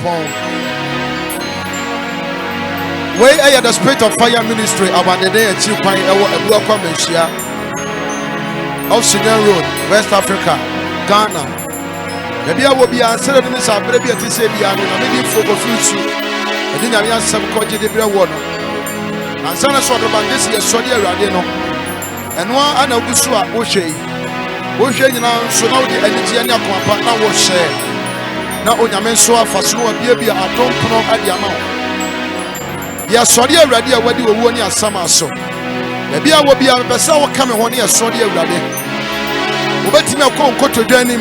Nyankopɔn. Wei ɛyɛ the Spirit of Fire Ministry abandede akyi kwan ɛwɔ Abuakwa Manhyia of Sudan Road, West Africa, Ghana. Ebi awo bi ansere no sa abere bi atise bi ano na me di fogo fruitsu. Edi nyame asem ko gye de bere wo no. Ansana so do bandesi yesori awurade no. Eno ana ogusu a wo hwe yi. Wo hwe nyina nso na wo di anigye ne akomapa na wo hye. Na onyame nso afaso no bia bia adompono ade ama wo. Yesori awurade a wadi wo ni asama so. Ebi awo bi a pesa wo ka me ho ne yesori awurade. Obetimi akọ nkotodwanim.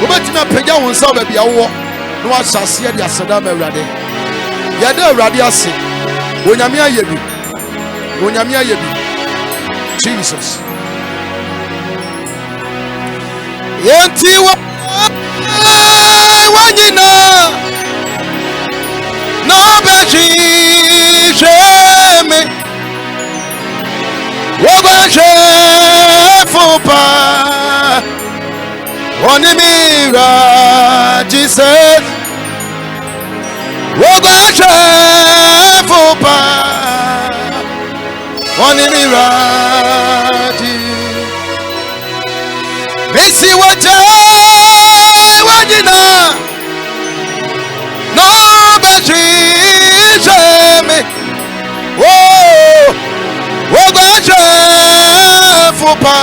Obetimi apagya wo nsa ba bia wo no asase ya di aseda ma awurade. Ya da awurade ase. Onyame ayebi. Onyame ayebi. Jesus. Yenti wa wanyina. No beji sheme. Wogwa shefupa. Onimira Jesus. Wogwa shefupa. Onimira Jesus. Missy waje wanyina. No beji sheme. Oh, wogwa shefupa.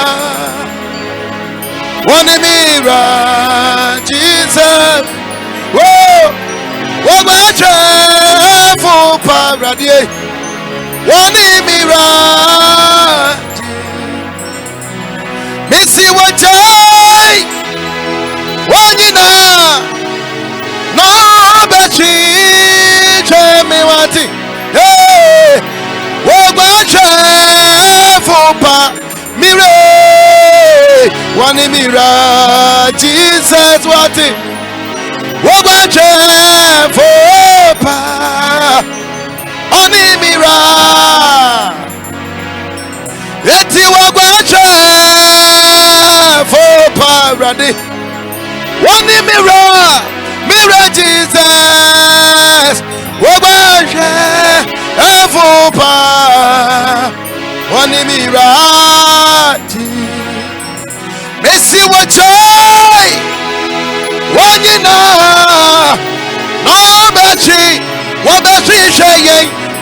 Onimira Jesus. Oh, wogwa shefupa radie. Onimira Missy wajai wanyina no bechi chemi wati hey wogwa shefupa mire Onimira Jesus wati wogwa shefupa Onimira eti wogwa shefupa radi Onimira mira Jesus wogwa shefupa Onimira Messi wachai wanyina no bechi wabechi sheye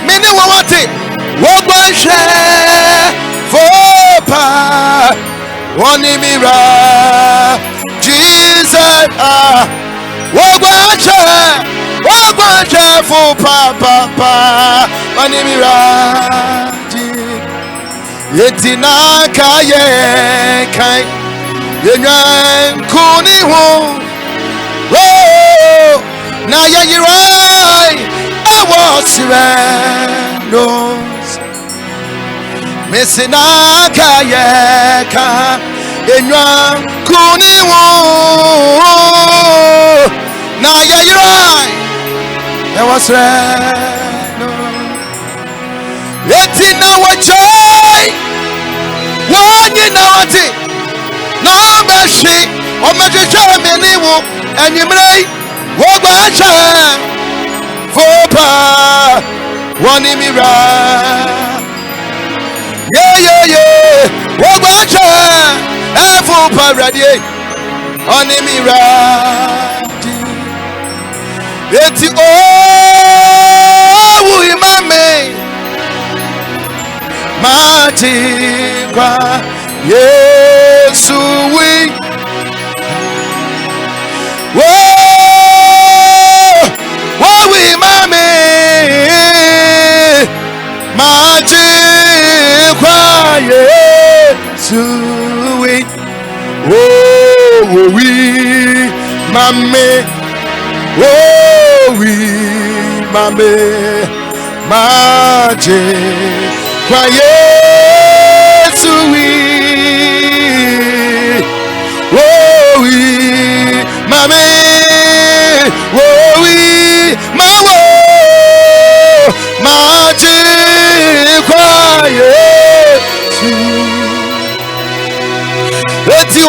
mini wawati wogwa shefupa Onimira Jesus wogwa shefupa papa Onimira yetina kaye kai yenyan kuni ho oh na yeyirai awosirenos mesina kaye ka yenyan kuni ho na yeyirai awosirenos yetina wachai wanyina wati no beshi omejeje meniwo enyimrei wogwa shefupa Onimira yeah wogwa shefupa radie Onimira eti wu imame mati kwa Yesu we whoa we mame magic kwa Yesu we we mame we mame magic kwa Yesu we mame magic kwa Yesu eti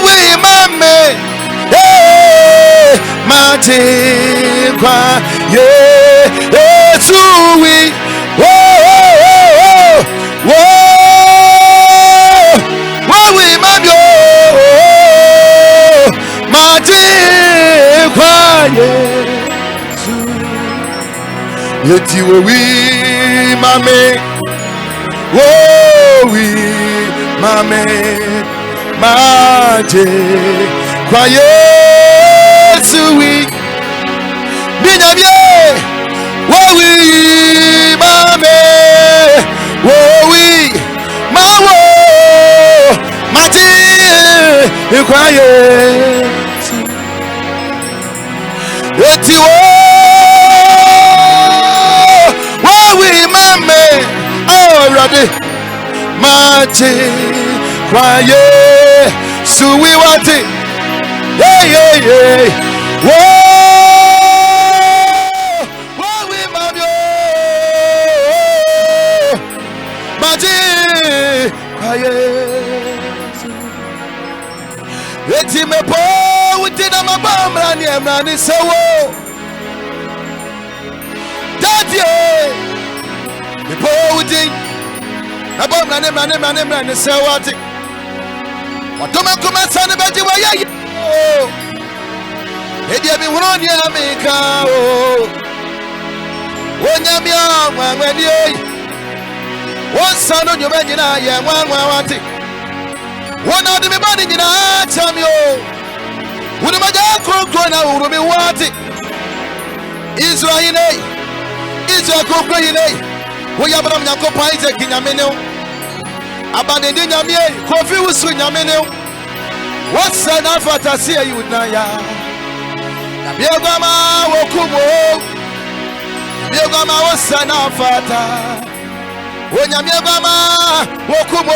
we mame Matikwa Yesuwi we mabyo Matikwa Yesu Yeti we mame we mame Matikwa Yesu we Binyamye we mame we mawo Matikwa Yesu Eti we mame already Matikwa Yesu we want it we mame Matikwa Yesu Eti mepo utina mabamra ni emrani sewo Daddy mepo utin mabamra ni emrani sewo ati Watoma kumasa ni beji wa yeye Edi abi huroni ya mika Wonyami ya mwangweni Wansano nyubenji na ye mwangwa wati Wana di mibani njina achamyo Wuna maja kukro na urumi wati Israel kukro yine Wuyabara mnyanko paite kinyameneo Abane ndi nyamye kofi usu nyameneo Wasa na fatasi ya yunaya Nabiogama wokumo Nabiogama wasa na fata Wanyamiogama wokumo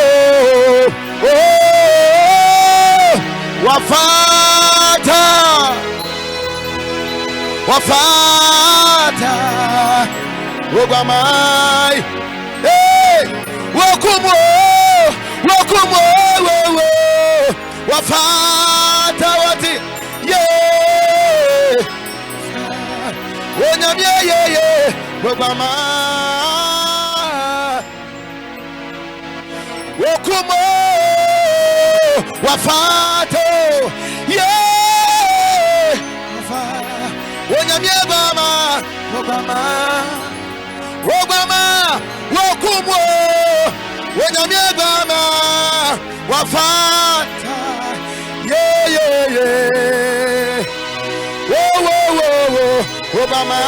Wafata Wogamai Wokumo Wafata wati Wonyamye Wogamai Wokumo Wafato Wonyamye Wogama Wokumo Wonyamye Wafata Wogama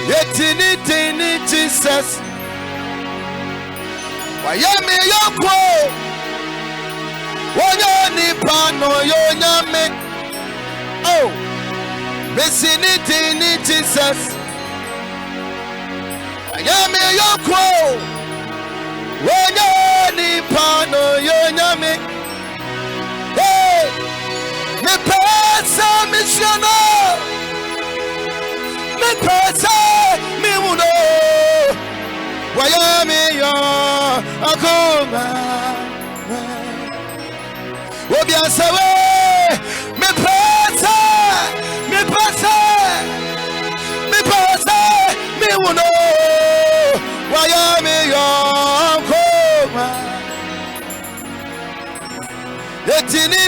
Yetini Jesus Wayame yokwo Wonyoni pano yonyame Oh Mesinitini Jesus Wayame yokwo Wonyoni pano yonyame Hey Me pesa missiono Me pesa mi muno Wayame yo akuma Obiasawe me pesa me uno Wayame yo akuma Etini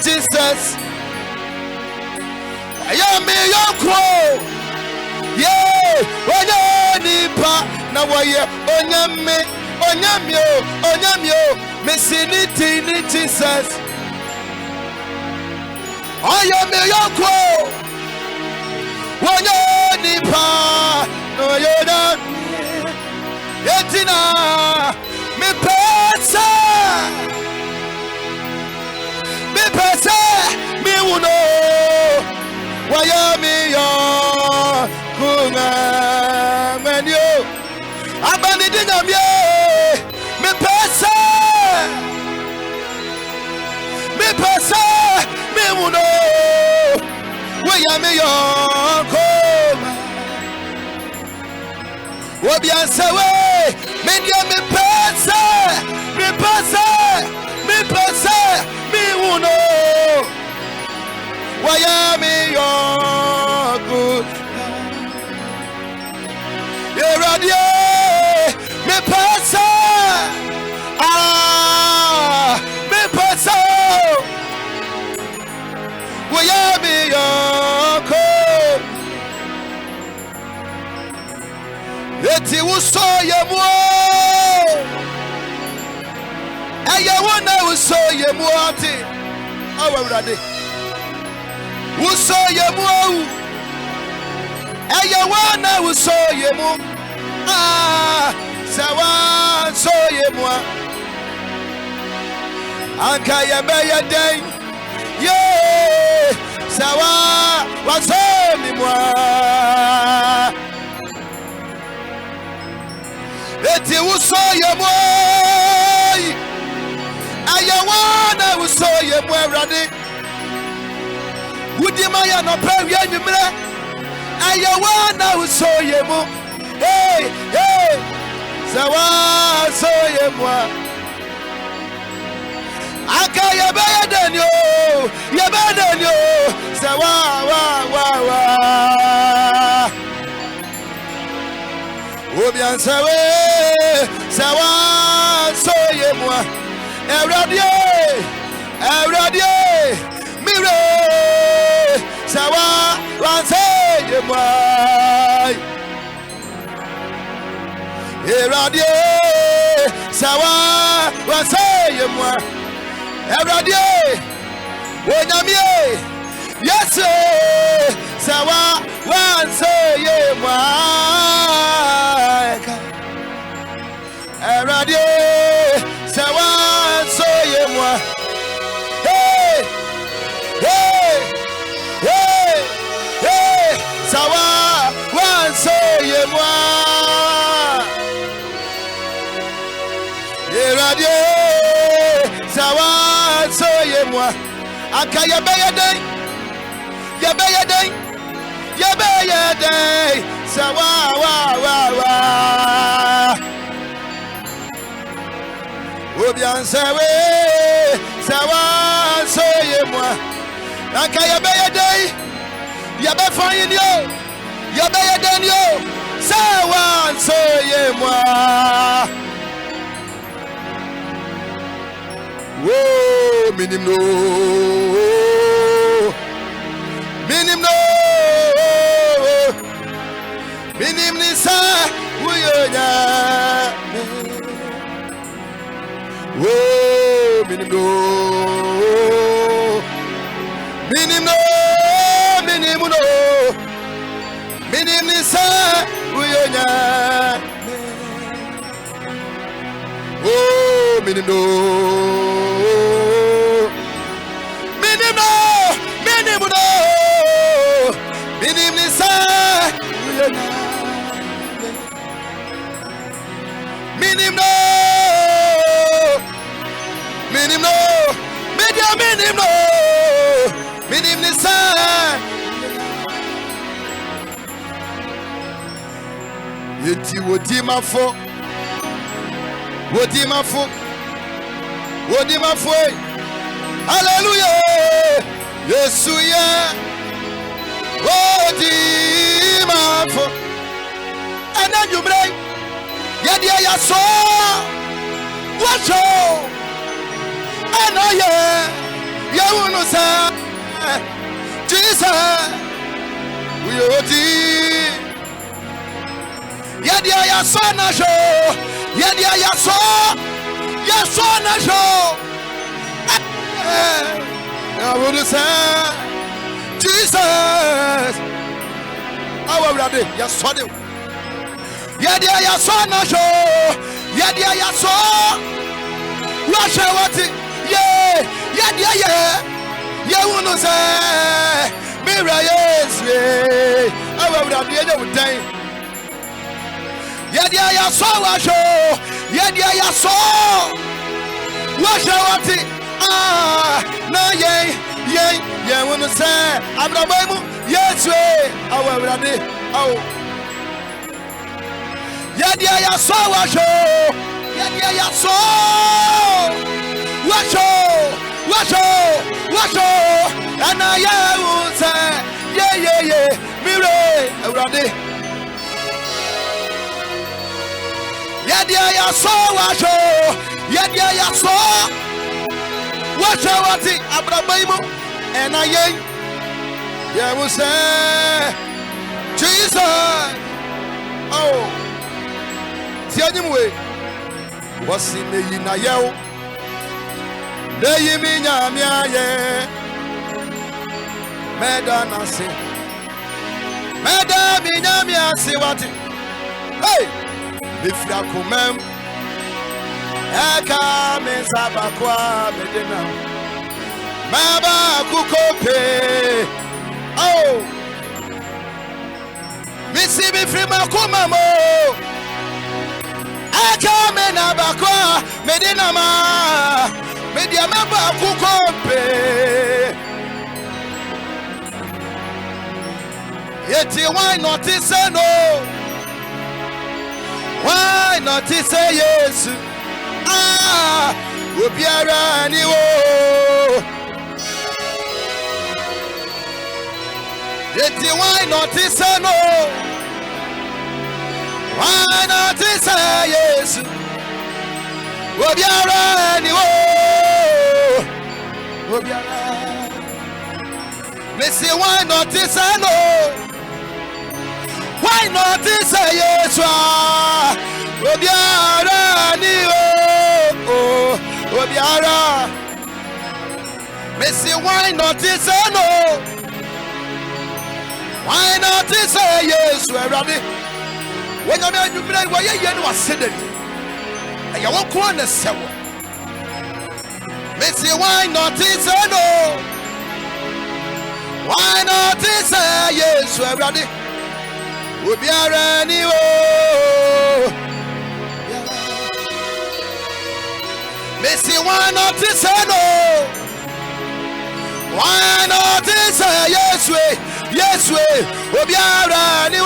Jesus Wayame yo akuma Onyanipa na waye onyamyo mesinitini Jesus Ayame yokwo Onyanipa no yoda Etina me pesa me uno Wayame yo kunga menyo Abani dinamye me pesa me uno Wayame yo koma Obiansawe me dia me pesa uno. Wayami your good. Eradia me pasa. Me pasa. Wayami your good. Eti uso yemo. Aya wona uso yemo ati. Awurade. Uso yemo. Aya wona uso yemo. Sawa so yemo. Anka yebeye den. Yeah. Sawa waso mi mwa. Eti uso yemo. Ayawana uso yemo Awurade. Wudimaya no prawie anwumre. Ayawana uso yemo. Hey, hey. Sawa so yemo. Aka yebeye denyo. Yebeye denyo. Sawa wa. Obian sawe. Sawa so yemo. Awurade, mire, sawa wanse yemai. Awurade, sawa wanse yemai. Awurade, wonyamie, yes, sawa wanse yemai. Awurade, sawa. Hey, hey, hey, hey, sawa wanse yemwa. Eradia, sawa wanse yemwa. Aka yebeye den, sawa wa. Obian sawe, sawa so yemwa. Aka yebeye den, yebe fayin yo, yebeye den yo, sawa so yemwa. Whoa, minim nisa uyonya. Whoa, minim nisa uyonya. Oh, minim nisa uyonya. Minim nisa. Yeti wodi mafo. Hallelujah. Yesu ya wodi mafo. Ana jumre yedi ya so wacho. Ana ye unu sa Jesus uyodi yedi ya so na jo. Yedi ya so na jo. I would say Jesus. Our brother, yes, so do. Yadia yaso na show. Yadia yaso. Russia what? Yeah. Yadia yeah. You wanna say Mira yes. Our brother, you day. Yadia yaso washo. Yadia yaso. Russia what? No yeah, wanna say Abraham, yes, our brother, oh, Yadia Yaso, Yadia Yaso, Washo, Ana ya unsa ye mire awrade yadia ya so washo yadia ya so washo wati abrabaimo ena ye unsa Jesus oh tianyimwe wasi meyi na yew deyi mi nyame aye meda nasi meda mi nyame ase wati hey bifia kumem eka me sabakwa medena maba kukope oh misi bifri makuma mo eka me nabakwa medena ma media maba kukope yeti why not say no why not say yes obiara ni wo yeti why not say no why not say yes obiara ni wo obiara me say why not say no why not say yes obiara ni o obiara me say why not say no why not say yes everybody when you make you play why you no asede e ya won ko na sewo me say why not say no why not say yes everybody obiara ni o me say why not say no why not say yes we obiara ni o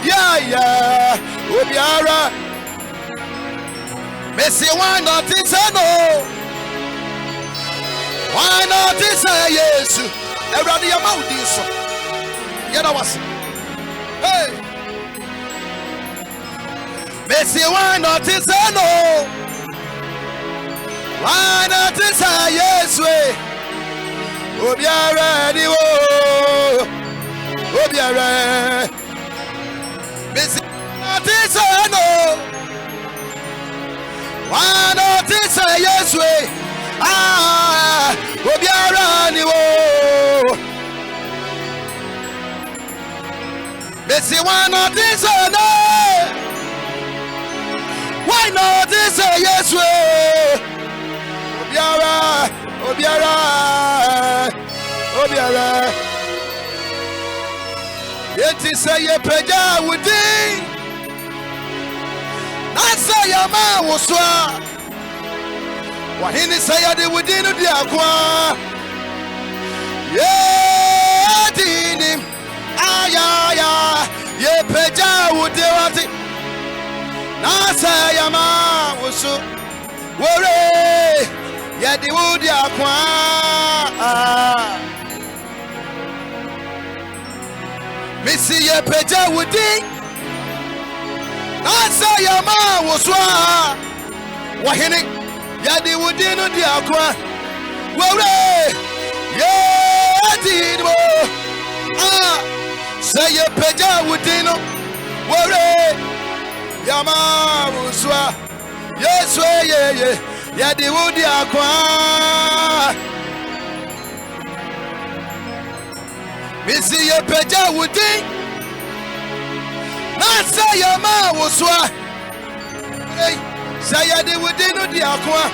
yeah obiara me say why not say no why not say yes everybody your mouth is so you know what hey me say why not say no why not say yes we obiara ni o obiara me say not say no why not say yes we obiara ni o me say why not say no why not say yes we obiara yeti say ye peja wudi na say ya ma woswa wahini say ya de wudi no di akwa ye dinim ayaya ye peja wudi wati na say ya ma woso wore ya di wudi akwa misi ye peja wudi na say ya ma woswa wahini ya di wudi no di akwa wore ye di mo say ye peja wudi no wore ya ma woswa yes ye ya di wudi akwa misi ye peja wudi na say ya ma woswa hey say ya di wudi no di akwa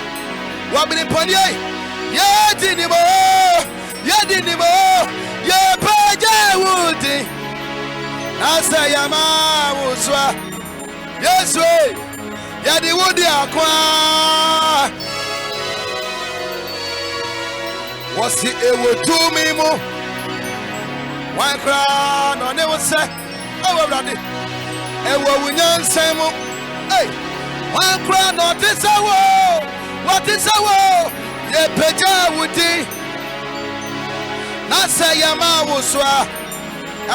wa bini poni ye di ni mo ye peja wudi na say ya ma woswa yes ya di wudi akwa wasi ewo tumi mu wan kra no ne wo se ewo brade ewo wunyansan mu hey wan kra no te sawo what is sawo ye peja wudi na say yama woswa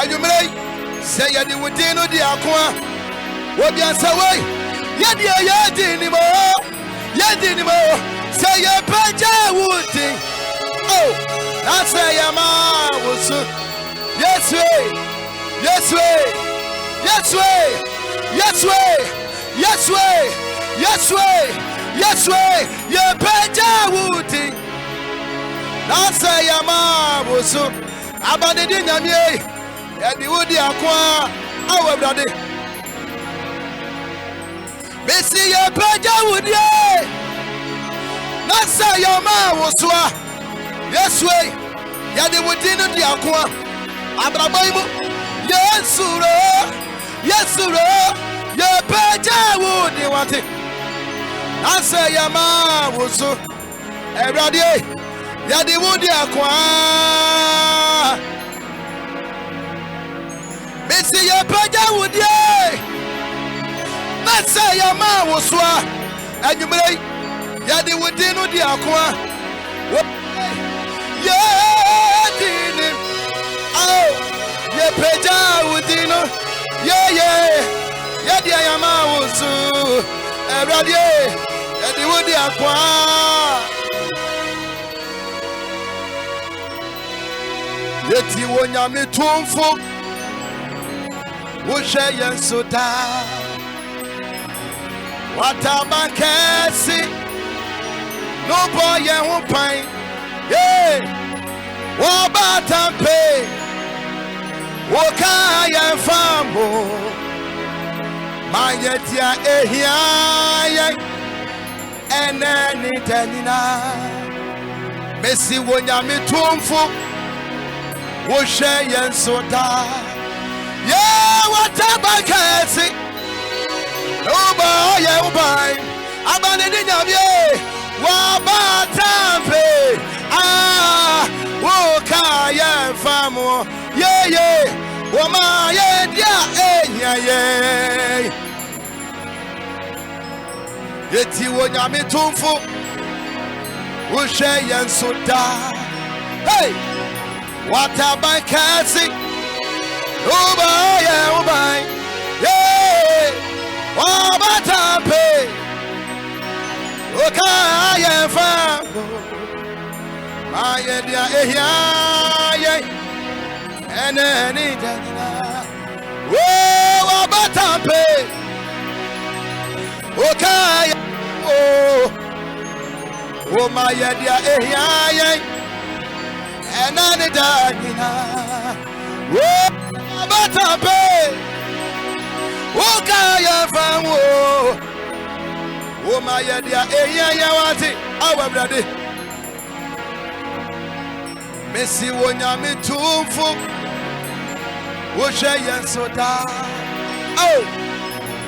ayumre say yadi wudino di akwa obi ansawai yadi ni mo say ye paja wudi oh na say yama wosu yes way ye paja wudi na say yama wosu abane di nyamie yadi wudi akwa awurade Messi ye paja wudi na say yama wosu yes way yadi wudi no di akwa abrabaimu yesuro ye paja wudi wati na say yama wosu everybody yadi wudi akwa Messi ye paja wudi na say yama wosu anyumre yadi wudi no di akwa yadi oh ye paja wudi no yadi yama wosu everybody yadi wudi akwa yeti wonyame tumfo wo hwe yensoda watabankesi no boy ye ho pan wo batampe wo kaya famo manyetia ehia eneni tanina Messi wonyame tumfo wo hwe yensoda watabankesi no boy ye ho pan abane ni nyamie wo batampe wo kaya famo woma ye dia yeti wonyame tumfo wo hwe yensoda hey watabankesi Uba ye ubai wabatampe okaya fa maye dia ehia eneni danina wabatampe okaya o maye dia ehia eneni danina Batape Okaya famu O maya dia eya wati awbrade Messi wonyame tumfu wo hwe yensoda oh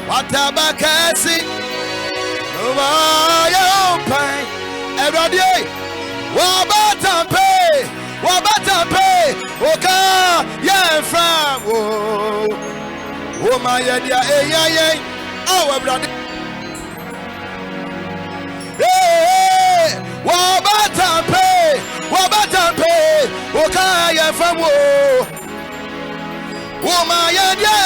watabakasi no maya opai everybody wabatampe oka ye from o my dia awbrade wabatampe oka ye from o my dia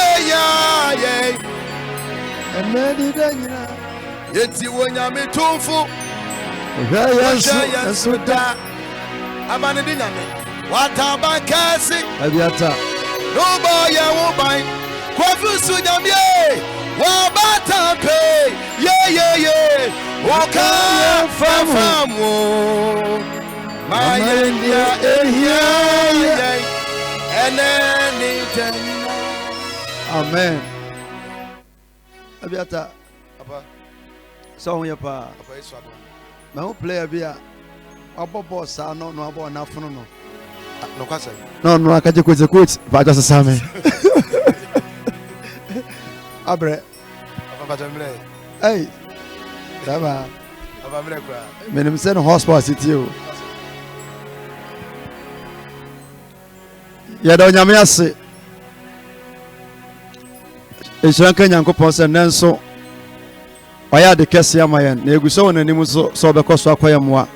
emedi danyina yeti wonyame tumfu yesuda abane dinyame watabankesi abiata no boy ye wo ban kofusu nyamie wabatampe oka famu mayendia ehia eneni tanina amen abiata apa so ye pa apa iso ado ma ho player bia abobo sa no abo na fono no no kwase no akaje kweze coach ba just same abre apa jamre hey daba apa mre kwa menim se no hospital city o ya da onyame ase Eshanka Nyankopon se nenso oya de kese amayen na eguso wonanim so obekoso akoyamwa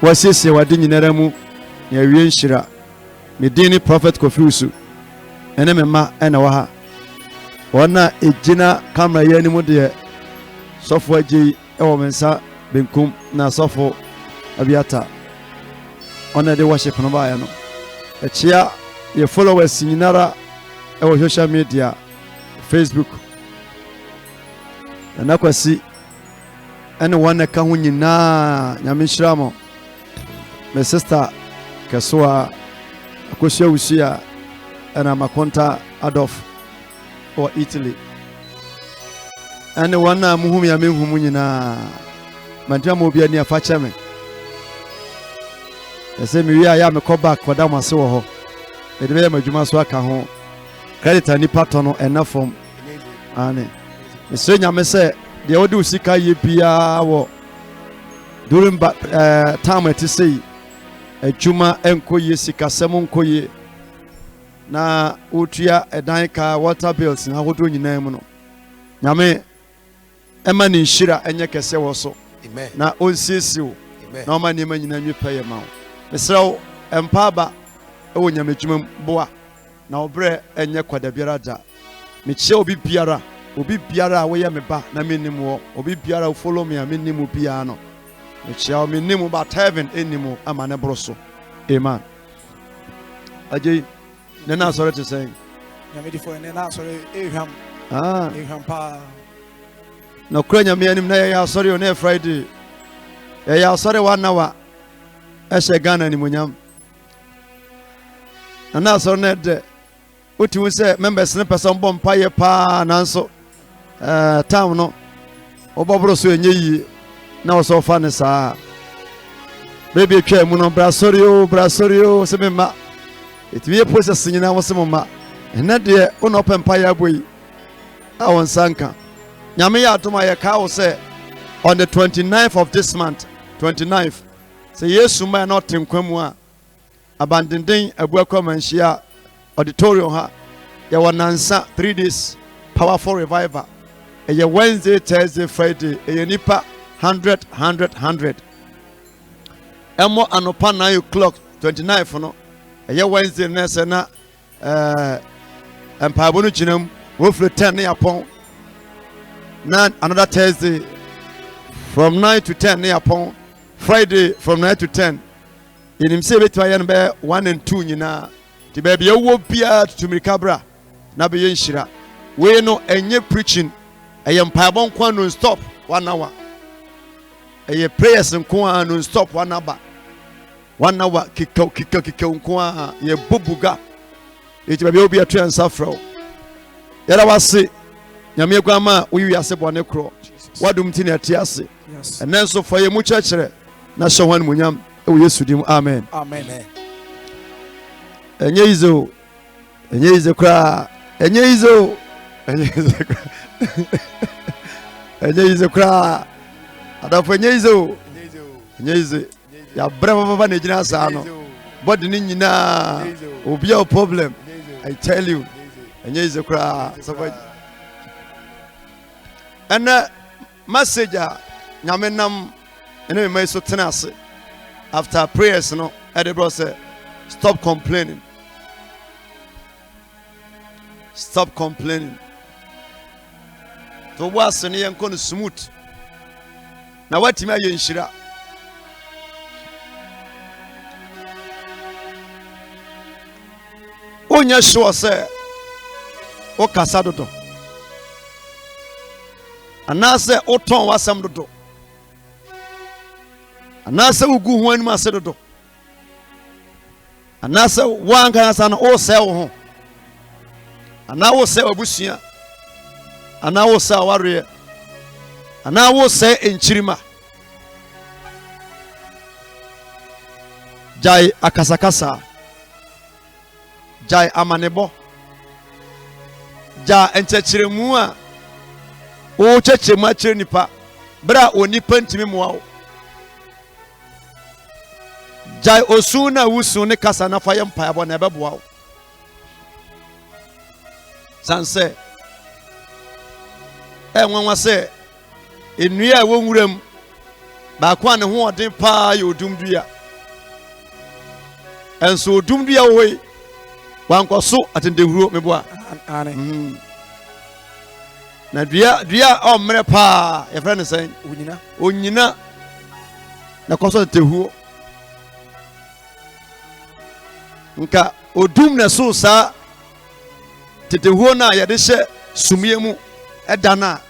wasiesie wade nyinara mu ne awie nhyira medini prophet Kofiusu ene mema ene wa ha wona ejina camera ye ni mu de sofo agi ewo mensa benkum na sofo abiata ona de worship no ba ya no echia ye followers nyinara ewo social media Facebook na kwasi ene wona ka ho nyina nyame hyiramo my sister Kasua akosia usia ana makonta Adolf or Italy ene wona muhum ya menhum nyina mantia mo bia ni afa cheme ese mi wi aya me call back koda mo ase wo ho e de be madwuma so aka ho credit ani pato no enafom ane ese nyame se de odi usika ye bia wo during time to say adwuma enkoye sikasem nkoye na otua edan ka water bills na hodo nyina mu no nyame ema ni nhira enye kese wo so amen na onsisiwo na oma ni ma nyina nwipa ye ma wo mesrew empaba ewo nyame dwuma boa na obre enye kwada biara da mechie obi biara wo ye me ba na menim wo obi biara follow me a menim bia no mechie o menim ba heaven enimu ama ne broso amen ajay nena sorry to say nyame di for nena sorry ehwam ehwam pa no kranya me anim na ya sorry on Friday ya sorry 1 hour ehye Ghana ni munyam na sorry na de oti wo say members ne person bom paye pa nanso town no obobro so enye yi na wo so fa ne saa baby twa mu no brasorio se me ma etiye process nyina wo se mo ma ena de ono pempa ya boyi a won sanka nyame ya atoma ye ka wo se on the 29th of this month 29th say yesu ma na otenkwamu a abandenden abuakwa manhia auditorium ha ya wonansa 3 days powerful revival a Wednesday Thursday Friday a nipa 100 emo anopa 9 o'clock 29 no a Wednesday nese na empabo no chinam wo fro 10 na yapon na another Thursday from 9 to 10 na yapon Friday from 9 to 10 yenim se betu aye no be 1 and 2 nyina ti ba bia wo bia tutumika bra na be yenhira we no enye preaching eye mpabo nkwa non stop 1 hour eye prayers nkwa non stop 1 hour 1 hour kika nkwa ye bubuga eti ba bia wo bia tu ansafro yara wase nyame kwama wiwi ase bone kro wadum ti na atiase enenso fo ye mu chekere na showan munyam e Yesu dim amen amen enye izo kra adafo enye izo ya brava baba na jina sa no body ni nyina obi a problem I tell you enye izo kra ana message nyame nam ene me so tenase after prayers no edebro say stop complaining to was ne yanko no smooth na watimi aye nhira onya sure say o kasa dodo anase o ton wasam dodo anase ugu ho anima ase dodo anase wanka asa na o se wo ho ana wo se obusua ana wo se aware ana wo se enchirima jai akasakasa jai amanebo ja enchechiremu a o chechema chire nipa bra onipa ntimi moawo jai osuna wusu ne kasa na faye mpa abo na ebeboawo sanse nwanwa se enua wo nwuram ba kwa ne ho odin pa ye odumdua and so doom be away. One was so at the room, me boy. Na dia o mre pa your friend is saying onyina na koso tehuo nka odum na so sa tetehuo na ye de hye sumie mu edana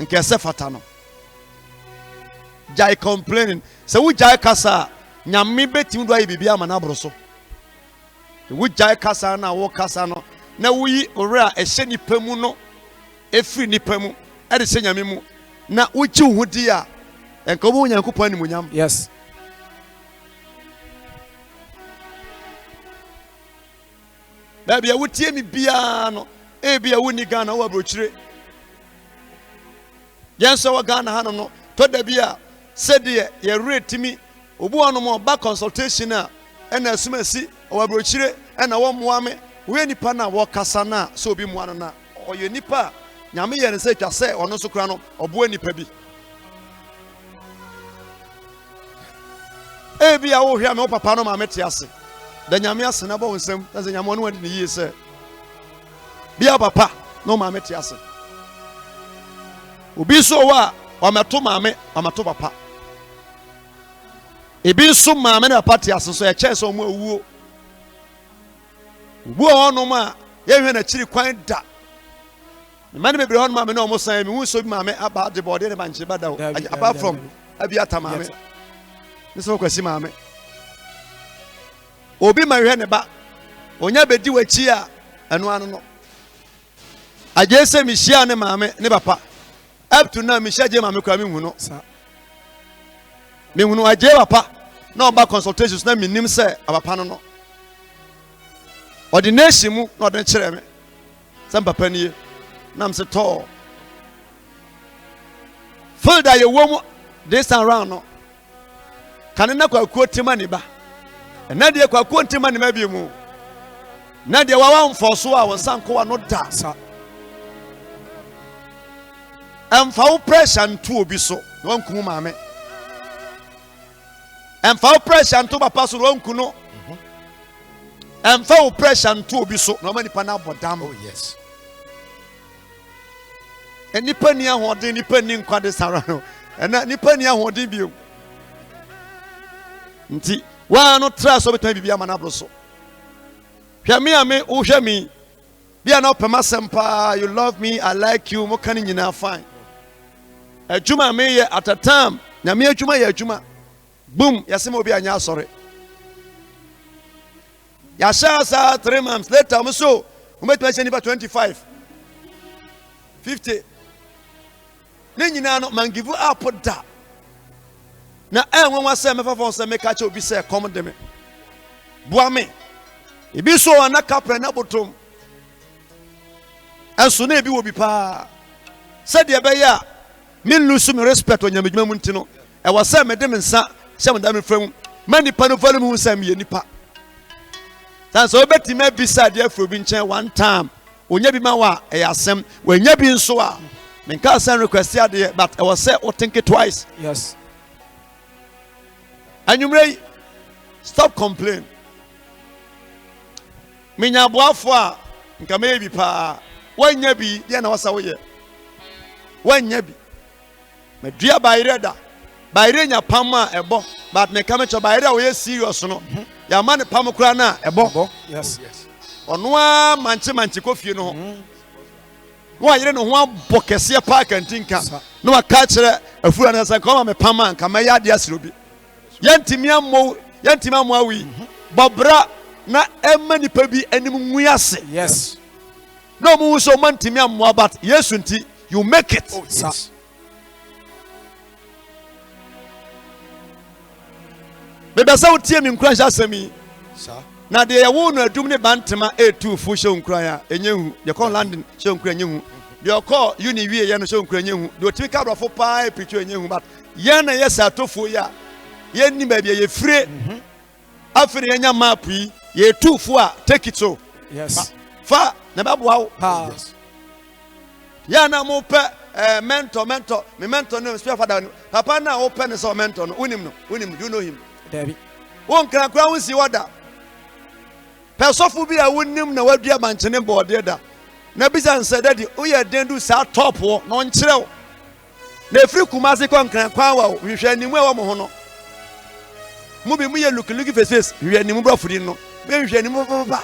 nka se fata no jai complaining se wo jai kasa nyame betim do ayi bibia ma na abroso wo jai kasa na wo kasa no na wo yi ore a ehye nipa mu no efiri nipa mu e de hye nyame mu na wo chi wo di a enka wo nyankopon ni munyam. Yes. Baby, I would tear me piano. Ebi a wuni Ghana wa brochire. Yanso wa Ghana hano no. To da bia said ye rate me. Obu anu mo back consultation na na asumasi wa brochire na wo moame. We nipa na wo kasa na so obi mo anu na. Oye nipa nyame ye ne se twa se ono so kra no obo nipa bi. Ebi a wo hwia me papa no ma mete ase. The Nyamias and about him, as a Yamon went in the year, sir. Be a papa, no mamma tiasa. Ubi so wa, or my two mamma, or my two papa. It be some mamma and a party as so a chance or more woo. Woo no ma, even a chili quite that. The man may be on mamma almost saying, who so mamma about the body and a bunch apart from Abiata mamma. This is what mamma. Obi ma hwe ne ba onya bedi wachi a eno anu no aje se mi hia ne maame ne papa up to now mi hia je maame kwa mi hu no mi hu no aje papa na oba consultations na mi nim se papa no no ordination mu na odin kire me sam papa ni na mse to feel that you wo this time round no kan na kwa kuotima ne ba na de kwa kontima ne mabie mu na de wawa mfoso a wonsan ko no da emfa wo pressure nto obi so wonku maame emfa wo pressure nto papa so wonku no emfa wo pressure nto obi so no mani pa na bodam. Oh yes. Enipa ni ahoden nipa ni nkwade sara no na nipa ni ahoden bio nti wa no tra so betan bibia ma na bro so hwa me ame wo hwa mi bia na opema sempa you love me I like you mo kan nyina fine adwuma me ye at a time na me adwuma ye adwuma boom yasema obi anya asore ya sha 3 months later mo so mo betwa cheni ba 25 50 ne nyina no man give up da na enwa se me fafon se me ka che obi se come de me boa me ebi so na kapre na botom enso na ebi wo bi pa se de be ya me lose me respect onyamedwuma mu ntino e wo se me de me nsa se me da me fram mani pa no falu mu se me nipa tan so obeti me bi sa de afro bi nchen one time onya bi ma wa e yasem wanya bi nso a me ka send request ade but e wo se o think it twice. Yes. And you may stop complaining. Minya boafo a nka maybe pa wanya bi dia na wasa wo ye wanya bi me dua bayre da bayre nya pam a ebo but me ka me cho bayre a wo ye serious no ya ma ne pam kura na ebo. Yes. Ono a manche kofie no ho wo ayere no ho abokese pa kantinka no aka kire afura na san ka ma me pam a nka me ya de asirobi yantimi ammo awi bobra na emma nipa bi anim nwuase. Yes. No mu so mantimi ammo but yesu nti you make it. Oh yes. Bebe sa utie mi nkran sha sami Sir. na de ye wo no adum ne bantema A2 fu hye nkran a enyehu de kon landing hye nkran enyehu de call uni wie ye no hye nkran enyehu de otimi ka brofo pa picture enyehu but ye na ye sa tofo ya ye ni ba bia ye fire afire ye nya map yi ye tufo a take it so. Yes. Fa na ba boa wo. Yes. Ya na mo pe mentor me mentor no spare father papa na wo pe ne so mentor no unim no do you know him? David. Won kra kra won si wada Pesofo bi a wonim na wadua manchene board da. Na bisa nse daddy, uye dendu sa top wo na onkyerɛw. Na efiri Kumasi konkran kwan wa hwehwɛ animu a wo mo ho no. Mu bi mu ye look face hwehwɛ animu brofudi no. Be hwehwɛ animu baba.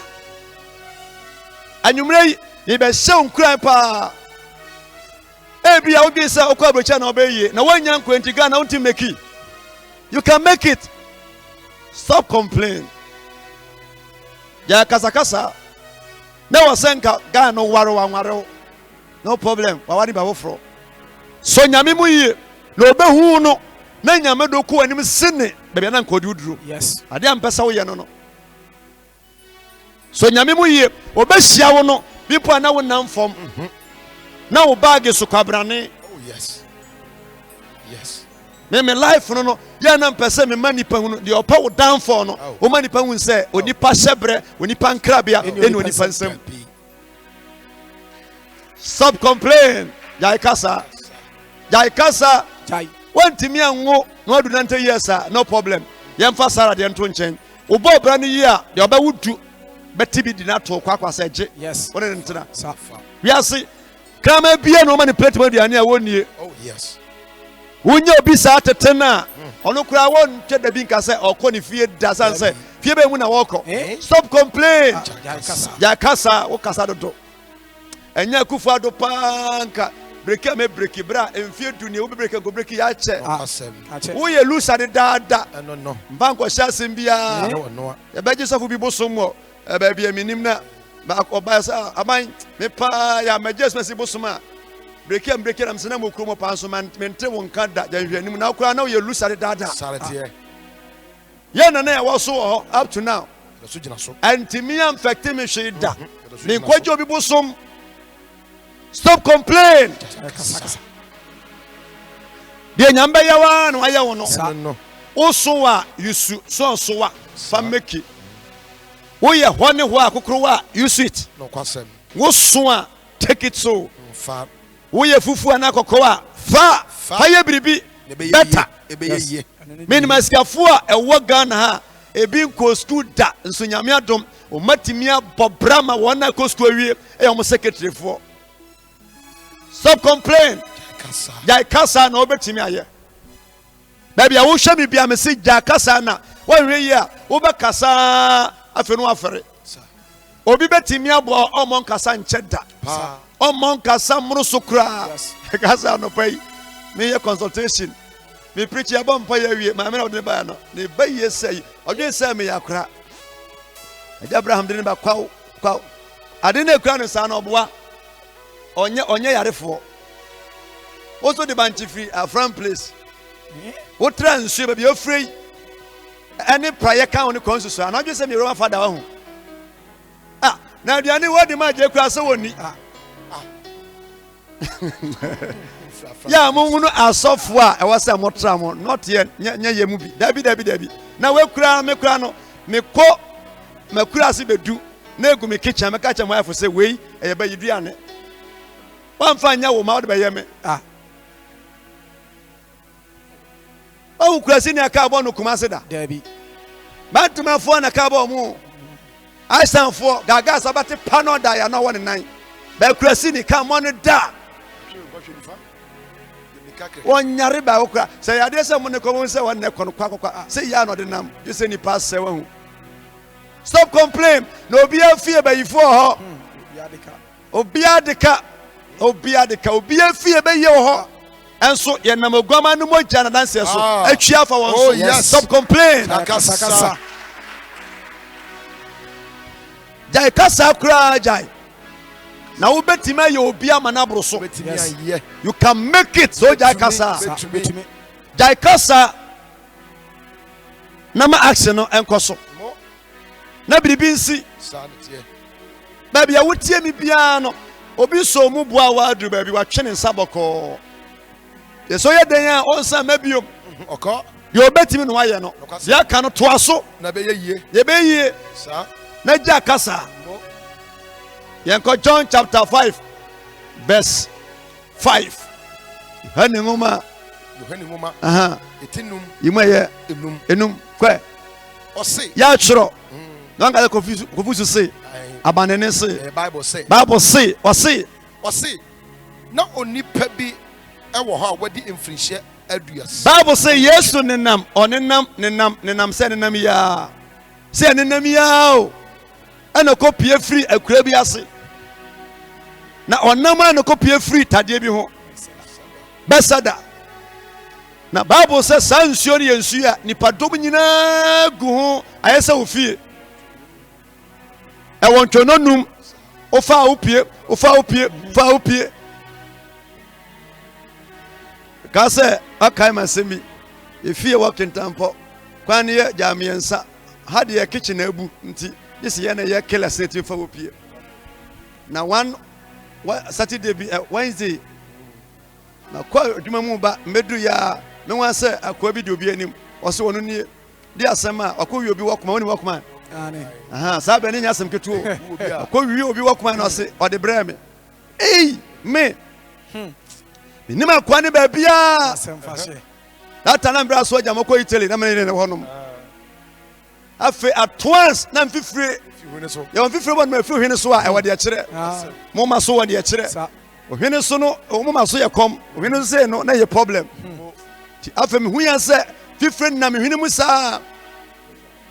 Anwumre yi ye be hyew nkran pa. Ebi a obi sa okwa abrocha na obeye na wanya nkwanti ga na unti make it. You can make it. Stop complaining. Ya kasa. Na wasenka ga no ware. No problem. Wawari ba wofro. So nyame mu yie. Na obehu no. Na nyame do ko anim sene. Bebe na nkodi uduru. Yes. Ade ampesa wo ye no. So nyame mu yie. Obehia wo no. Bipo na wo nam fom. Na wo bag so kwabrane. Oh yes. Yes. Me life no ya na mpese me manipa hu no de opa wo downfall no o manipa hu se onipa hyebre onipa nkrabia eni onipa nsem. Stop complain. Jai kasa. Wantimi anwo no adu 90 years no problem. Yemfa Sarah de nto nchen. Obo obra ne yi a de oba wudu beti bi di na to kwakwa se je. Yes. Wona ntina. Safa. We ase krama bia no mani plate aduane a wonie. Oh yes. Wonya obi sa tetena ono kura won tweda bi nka se okọ ne fie da san se fie be mu na woko. Stop complain. Ya kasa wo kasa dodo. Enya kufu ado panka breki me breki bra emfie dunie wo breki go breki ya che. Wo ye lusa de dada. No. Mbanko hyasem bia. No. Ya beje sofu bi bosom wo. E ba bia minim na ba oba sa aban me pa ya majes mesi bosoma. Breki am sena mo kromo panso man mente won kada janhwanim na akura na ye lusare dada sarete ye na ya wo so up to now so gina so antimi am infect me sheda me kwajo bi bosom. Stop complain. De nyamba yawa no aya wo no wo so a yusu so a fa meki wo ye hone ho akokoro wa use it no kwasem wo so a take it so fa wo ye fufu ana kokoa fa ye biribi better ebeye minimaskafo a ewo Ghana ha ebi nko school da nso nyame adom o matimia bobrama wona ko school awie e o secretary fo. Stop complain. Jai kasa na obetimi aye baby a wo hwe mi bia me se jai kasa na wo hwe yi a wo be kasa afenu afere obi betimi abo omon kasa ncheda Omon kasa mruso kra. Kasa no pay. Me ye consultation. Me preach ya bompa ya wie. Ma me na odene ba no. Ne ba ye say. Odwen say me ya kra. Abraham de ne ba kwaw. Ade na kra no sa na oboa. Onye yarefo. Also the banchifi a front place. What trans be be free. Any prayer count on the consul. And I just say me Roman father ho. Now the only word the man je kra so woni. Ya munu asofo a e wasa motra mo not ye nya mu bi dabi na we kura me kura no me ko me kura se bedu na egu me kitchen me ka cha mo afo se we e ba yiduane wan fa nya wo ma wo be ye me o kura se ni aka bo no kuma se da dabi batuma fo na ka bo mu aisan fo gaga sabate pano da ya na won nan ba kura se ni ka mo ne da one yariba okra say ade say mo ne ko say one ne kono kwa say ya no de nam you say ni pass say wan. Stop complain no obi afie bayifo ho obi adeka obi afie baye ho enso ye nam agwama no mo gya na dance so atwia fa won so. Yes. Stop complain. Kasa. Jai kasa kra jai. Now betima ye obi amanabro so. You can make it so jai kasa. Jai kasa na ma action no enkoso. Na biribi nsi. Baby a wotie mi bia no. Obi so mu bua wa adu baby wa twene nsaboko. Ye so ye den a onsa mabiom. Oko. Ye obetimi no waye no. Ya ka no to aso. Na be ye. Ye be yie. Sa. Na jai kasa. Yanko John chapter 5 verse 5. Yohane ngoma. Aha. Etinum. Yimaye enum kwe. Ose. Ya chro. Don't get confused to say. Abanene say. Bible say. Bible say. Or say. Not only pebi ewo ha wadi infrinche aduas. Bible say yes to nenam or nenam say nenam ya. Say nenam ya. And a copy free a crabby ase. Na onama no copy free tade bi ho. Besada. Na Bible says sansuo ne yensu a nipadom nyina gu ho ayesa ofie. E won twononum ofa opie. Ka say akai masemi efie wakentampo kwan ye jamiensa hade ye kitchen abu nti this ye na ye killer set fa opie. Na one Saturday Wednesday na kwa adwuma mu ba medu ya me wan say akwa bi de obi anim o se wono ni di asema akwa wi obi wakoma woni wakoma aha sabe ni nyasem ketu akwa wi obi wakoma na o se o de brɛ me me ni ma kwa ni ba bia asem fashe that time bra so jam ko Italy na me ne honom afi at once na mfifire ya mfifire bo na mfifire hwene so a e wode akire mo ma so wode akire ohwene so no mo ma so ye kom ohwene so say no na ye problem ti afem hu ya say fifire na me hwene mu sa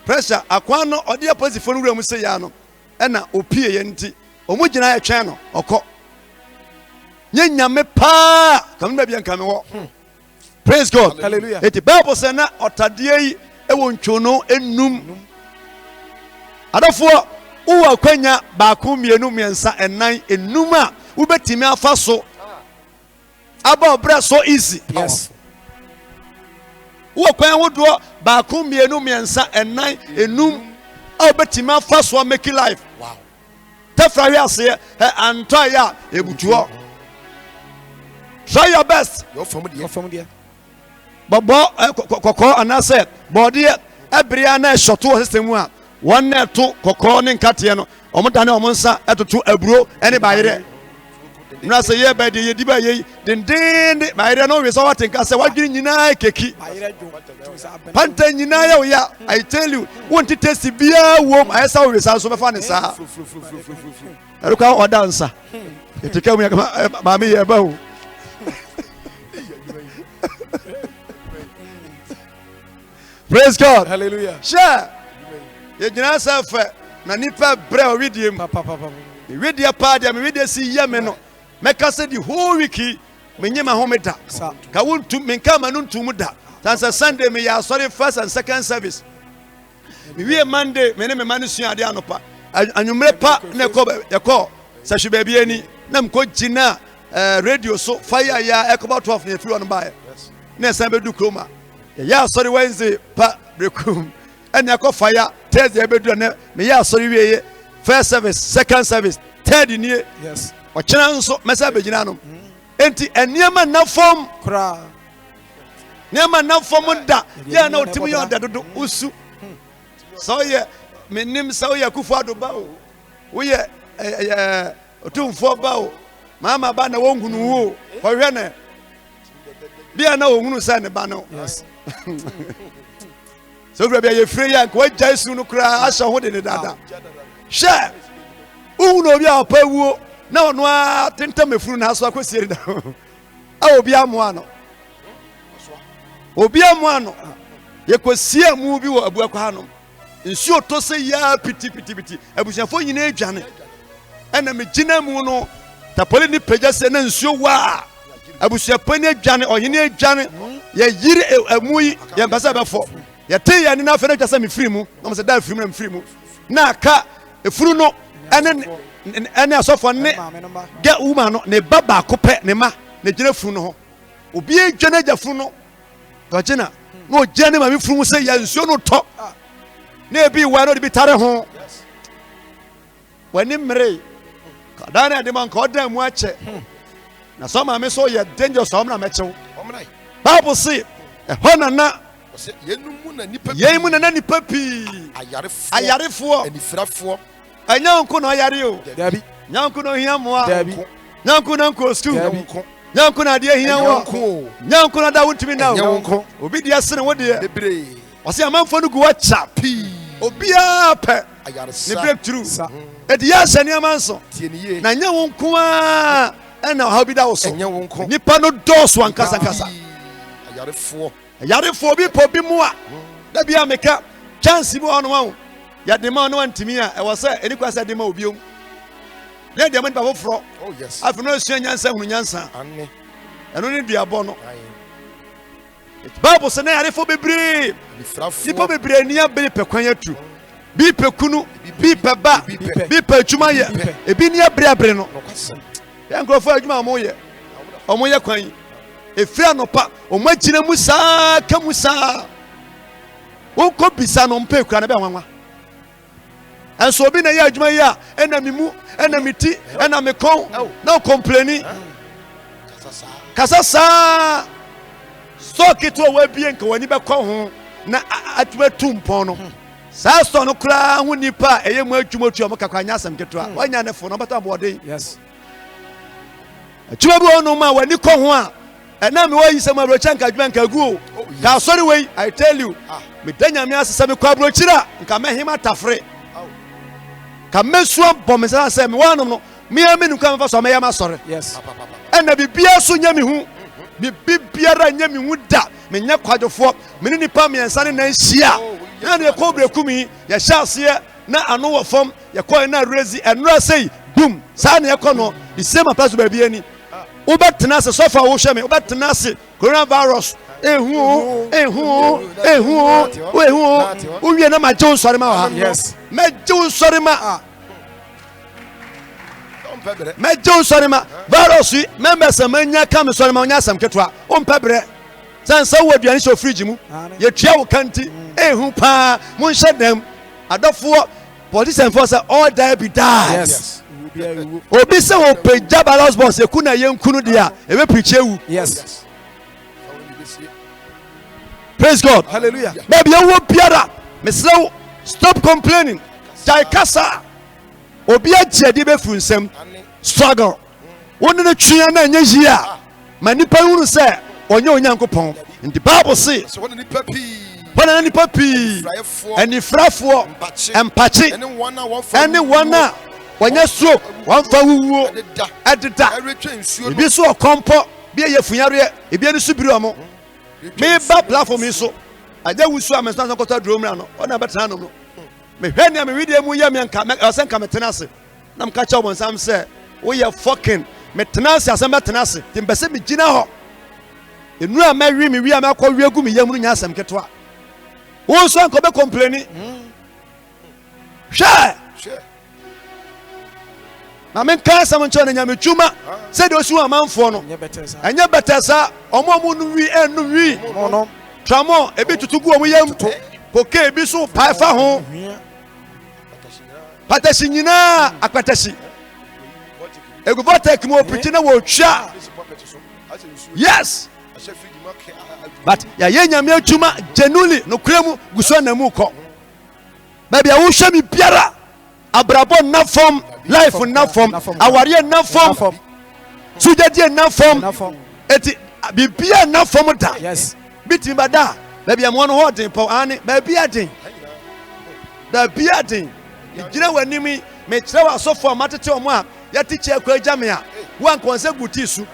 pressure akwa no ode ya posifo no wura mu say ya no e na opie ye nti omo gina ya twen no okọ nyanyame pa kam na bia nkame wo praise God. Hallelujah. Eti Bible say na otade yi e won twono enum adafo uwa kwanya baako mienu miensa enan enum a ubetimi afa so aba obra so easy. Yes. Uwa kwanya wodo baako mienu miensa enan enum a ubetimi afa so make life. Wow. Tafra wi ase antoya ebutuo. Try your best. Your from there. Bobo kokko anase body ebria na shoto system a one net to kokko ne nkate no omodane omonsa etoto aburo ene bayire na se ye bedi ye diba ye den bayire no we so what think say wadwiri nyina keki panta nyina ya oya I tell you won't taste bia wom ayesa we sa so be fa ne sa eruka odansa etika mu ya ma me ye ba o. Praise God. Hallelujah. Sure. Ye jina safa na nipa bre o widiem. Papa. Widia pa dia me widia si yeme no. Meka se the whole week me nyema homeda. Ka wontu me nka ma no ntum da. Tansa Sunday me ya sorry first and second service. Me wie Monday me ne me manu sua ade anopa. Anwumre pa na ekọ sa hwe ba bi ani na mko jina radio so fire ya ekoba 12 na free on buy. Na san be du kroma. Yeah, sorry Wednesday pa brekum and yako fire Thursday bedu na me ya sorry we first service second service third in here. Yes. O chena nso mesa begina no enti eniema na form Kra niema na form da ya na otimi yo da dodo usu so ye menim so ye kufu adoba o wo ye otumfo ba o mama ba na wonhunu wo hwe na bia na wonhunu sa ne ba no. yes. So we be free yank we Jesu no kra asha ho de ne dada she unu obi a pawuo na ono a tentam efuru na aso akosiere da a obi amoa no ye kosie mu bi wo abu akwa no nsuo to se ya piti abusiafo nyina adwane ena me gina mu no tapole ni pagya se na nsuo wa abusiafo ni adwane ohene adwane ye yiri amuyi ye mbasa befo ye te ya ni na afere twasa me firi mu na mo se da firi mu na me firi mu na ka efuru no ene asofo ne ga uma no ne baba kope ne ma ne gina furu no ho obi adwane aja furu no to gina no gane ma me furu mu se ya nsuo no to na ebi wa no de bi tare ho wani mre kadana de man ko da mu ache na so ma me so ye danger so na mechew Bible say hona na yemu na nipa pi ayarefo anifrafo anyanko na ayare o Dabi nyanko na hiamoa Dabi nyanko na nko stu Dabi nyanko na de hiawo nyanko na da wontumi na obi dia sene wo de bebre o se amanfo no gu wacha pi obi a pe ne breakthrough edi ya sene amanso na nya won ko a na ha bi da wo so nipa no dɔɔso ankasa kasa ayarefo bi po bi mu a da bia meka chance bi ono wa ya de ma no antimi a e wo se eni kwasa de ma obiom na de ma ni ba foforo afi no sua nyansa hunu nyansa eno ni duabɔ no Bible say na yarefo bebre nipa bebre ni abere pekwan atu bi pekunu bi peba bi pechuma ye ebi ni abere no ya nkrofo adwuma mo ye omo ye kwan efira no pa omo agina mu saa ka mu saa wonko bisa no mpa ekura na be nwanwa enso obi na ye adwuma ye a ena mimu ena miti ena mekon na complaini kasasa so kito wa bie nka wani be kwa ho na atubetu mpon no saa so no kura ho nipa eye mu adwumotu o kakwa anya asem keto a wanya ne fo no bata boden yes atubebu onu ma wani ko ho a na me wayi sem abrocha nka adwuma nka gu ka sorry wey I tell you me danya me asesa me kwa abrochira nka mehima tafre ka mesu abomesa se me wanom no me amenu ka mfa so me yama sorry yes ena bibia so nya me hu bibiara nya me hu da me nya kwadofo me ni nipa me ensane na nhia na ne kobre kumi ya hyase na ano wo fom ya koy na rezi enra sei boom sa na yakọ no the same applies to baby ani ubetena se sofa wo hwe me ubetena se coronavirus ehu uwie na ma jeun sori ma wa yes me jeun sori ma Mejo sorima virus members amanya kam sorima onya asam ketwa ompebre sansa wo aduane so fridge mu ye tua wo kanti ehu pa mun hyedam adofo police enforcer all die be die yes obi se wo peja balance boss ekuna yenkunu dia ebe preach ewu yes praise God hallelujah baby wo biara meslew stop complaining jai kasa obi agye be funsem struggle wonu ne twia na nya yia manipa hunu se onye onyankopon in the Bible say wonu nipa pi wonu nipa pi ani frafo empache ene wona wonya stroke wonfa wuwo ededa ebi so okompo bi ye funyare ebi eni subiri omo me ba platform so aja wusu amesan kota dromra no ona betena no me hwani am video mu ya me nka asenka metenase na mka cha obonsam se wo ye fucking metenase asem metenase timbese me gina ho enu a mawi me wi a makọ wi agu me yamru nya asem keto a wo so anko be complaini hwe na men ka asem ncho na nya me twuma se de osu amanfo no anya betesa omo nu wi enu wi no tramo ebi tutugu omo yam koke ebi so paifa ho patashi nyina akpatashi eguvotek mo preach na wo twa yes but ya yenya me atuma genuinely no kremu guso na mu ko baby a wo hwe mi biara abrabo na form life na form aware na form sujadie na form eti bibia na form da yes bitim bada baby am won ho den po ani baby adin da biadin igina wanimi me kire wa sofo amatete omo a ya tiche akwa agame a wan konse gutisu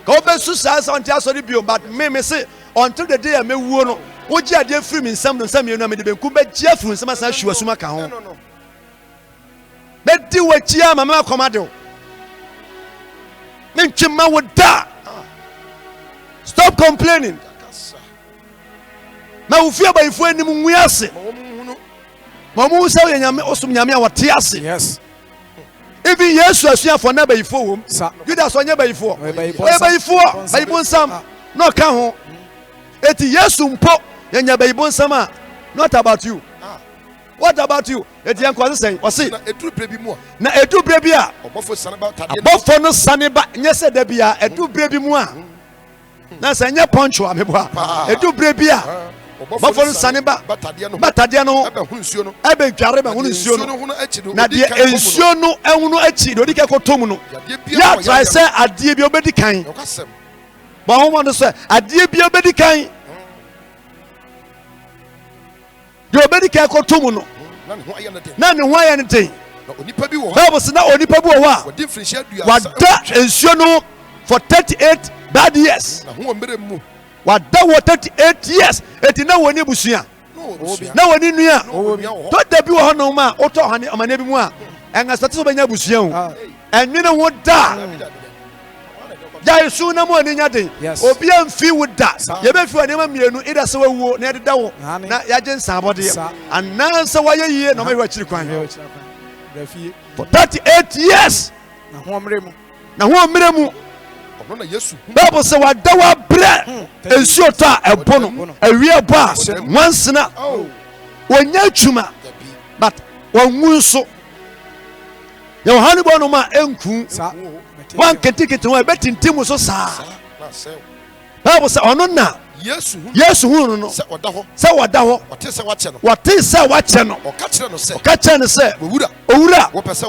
ka obesu sa onti asori bio but me say until the day me wuo no woji ade free me nsam no nsam ye no me de benku be gia fru nsam asa hwa suma ka ho be di wachi ama me akomade o me ntwema wo da stop complaining ma wo fia ba ifo anim nwi ase mamu say nyame osum nyame a wote ase yes even yesu asuafo na bayifo wom judas onye bayifo bayibon sam no ka ho eti yesu mpo yenya bayibon sam a not about you what about you eti yanko say o say na edu brebi mu na edu brebi a obofo saneba tade obofo no saneba nyese da bia edu brebi mu a na sanya poncho amebo a edu brebi a obofo no saneba batade no ebe hu nsuo no ebe tware be hu nsuo no na de ensuo no ehunu achi de odike kotom no ya try say adie bi obedi kan ba ho mo no say adie bi obedi kan de obedi kan kotom no na ne ho ayɛ ne den Bible sɛ na onipa bi wɔ hɔ a wada nsuo no for 38 bad years wada wɔ 38 years eti na wɔ ne busua na wɔ ne nua tɔda bi wɔ hɔ nom a wotɔ ɔmane bi mu a ɛnga sɛ bɛnya busua o ɛnwene ho da Jai su na mo ani nya den obi amfi wo da ye be fi anema mienu ida se wawuo na yɛdeda wo na yagye nsabode anansa waye yie na ɔmɛhwɛ akyiri kwan for 38 years na ho mmerɛ mu Bible sɛ wada wa brɛ nsuo tɔ a ɛbɔ no awie bɔ a wansena wonya twuma but wanwu nso Yohane bɔ no ma enku one kentikiti one betintimu so saa Bible sɛ ɔno na Yesu hu no sɛ wada hɔ wɔte sɛ wakyɛ no ɔka kyerɛ no sɛ owura wopɛ sɛ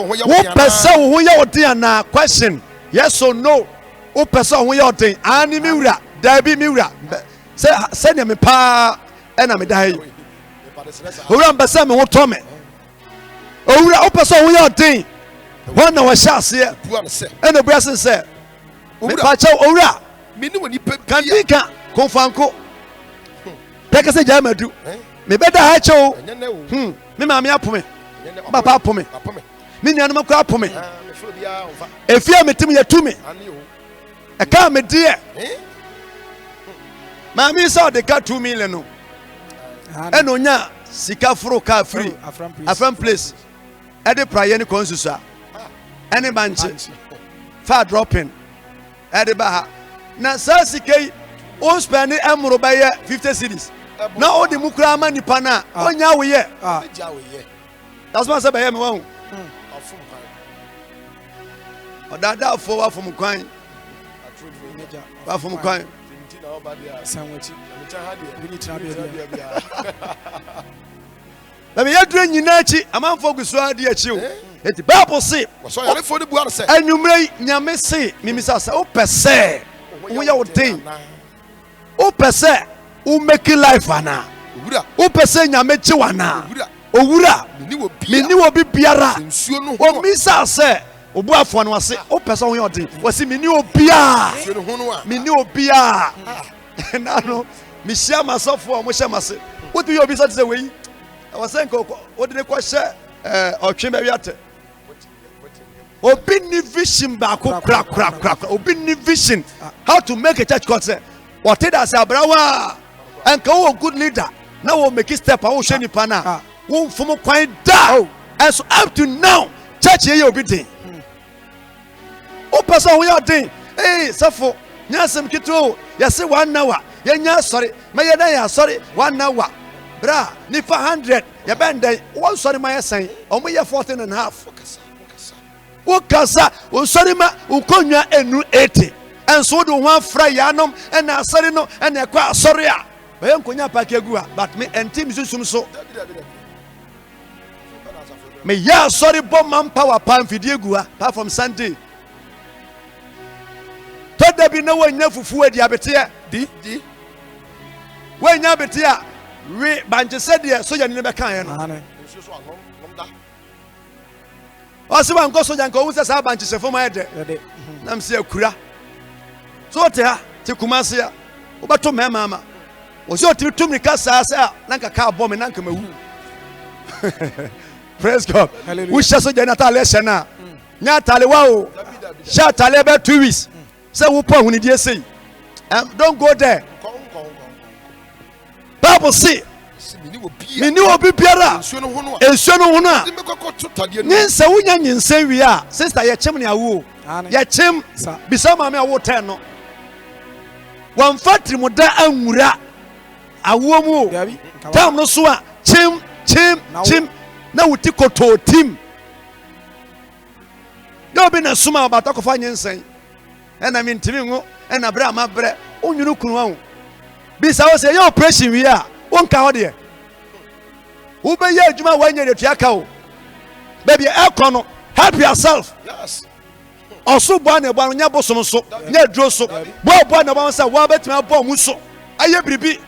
wo ho yɛ ɔden anaa question yes or no wopɛ sɛ wo ho yɛ ɔden ani me wura daabi me wura sɛnea me paa ɛna meda ha yi owura mpɛ sɛ me ho tɔ me owura wopɛ sɛ wo ho yɛ ɔden wɔn na wɔhyɛ aseɛ ɛna bua sen sɛ mepakyɛw owura kandika konfanko pɛkɛ sɛ gyaa madu mebɛda ha kyɛw me maame apome papa apome me nuanom akɔ apome ɛfie a metem yɛtu me ɛka medeɛ maame sɛ ɔde ka 2 million no ɛna onya sika foro kaa free afram place ɛde prayɛ ne kɔnsusu any banchi far dropping at the baha na sasike on spend emro by 50 cities na all the mukra mani pana onya we ye that's what say by me won odada for from kwan from kwan let me yadru nyina chi amanfo guso ade achi o eti Bible say anumre nyame say mimisa sɛ wopɛ sɛ woyɛ wo den wopɛ sɛ wo make life ana wopɛ sɛ nyame gye wana owura meni wo bi biara o misa sɛ obu afɔ no ase wopɛ sɛ woyɛ ɔden wɔsi meni obia na no mehyia masɔfo a mo hyɛ mase wotu yɛ obi sɛ te sɛ wei wɔsɛ nkɔ wode ne kɔhyɛ ɔtwe bɛwi ate obi ni vision baako kra obi ni vision how to make a church called say what it as abrawa and go good leader now we make step I will show you pana won from kwan da and so up to now church here obi den o person we are den eh safo nyasem kito yase 1 hour yenya sorry me ye na ya sorry 1 hour bra ni 400 ya benda one sorry my say omo ye 14 and a half Ukasa, Usorima, Ukonya, enu 80. And so do one fry yanom, and a sorino, and a qua soria. I am Konya Pakegua, but me and Tim Zusum so. Me ya sorry bomb man power pan Fidiagua, apart from Sunday. Told there be no one near for diabetes. D. When Yabetia, we Banjo said, so you never can. Ɔsi wa nkɔ soja nkɔ wusa saa abankye sefo ma yɛdɛ nam si akura so ɔte ha te kumase a wobɛto mɛma ama ɔsi ɔtiri tum ni ka saa sɛ a nanka ka abɔ me nanka ma wu praise God wuhyɛ soja ni ataale hyɛ na nya ataale wa o hyɛ ataale bɛ 2 weeks sɛ wopɔ ahunidie sei don't go there Bible say mini obi biara ensuo no ho no a nyensa wonya nyensa wi a sister ye chem ne awo ye chem bisa ma me awo 10 no wan fatri mu da anwura awo mu tam no so a chem na wuti koto tim do bi na suma ba ta ko fa nyensa ena mi ntimi ngo ena bra ma bre onwunu kunu ho bisa wo se ye operation wi a wonka ho de ube ye adwuma wanya de tuaka o baby ekono help yourself yes oso bo na bo nya bosom so nya aduro so bo na bo say wo betima bo mu so aye biribi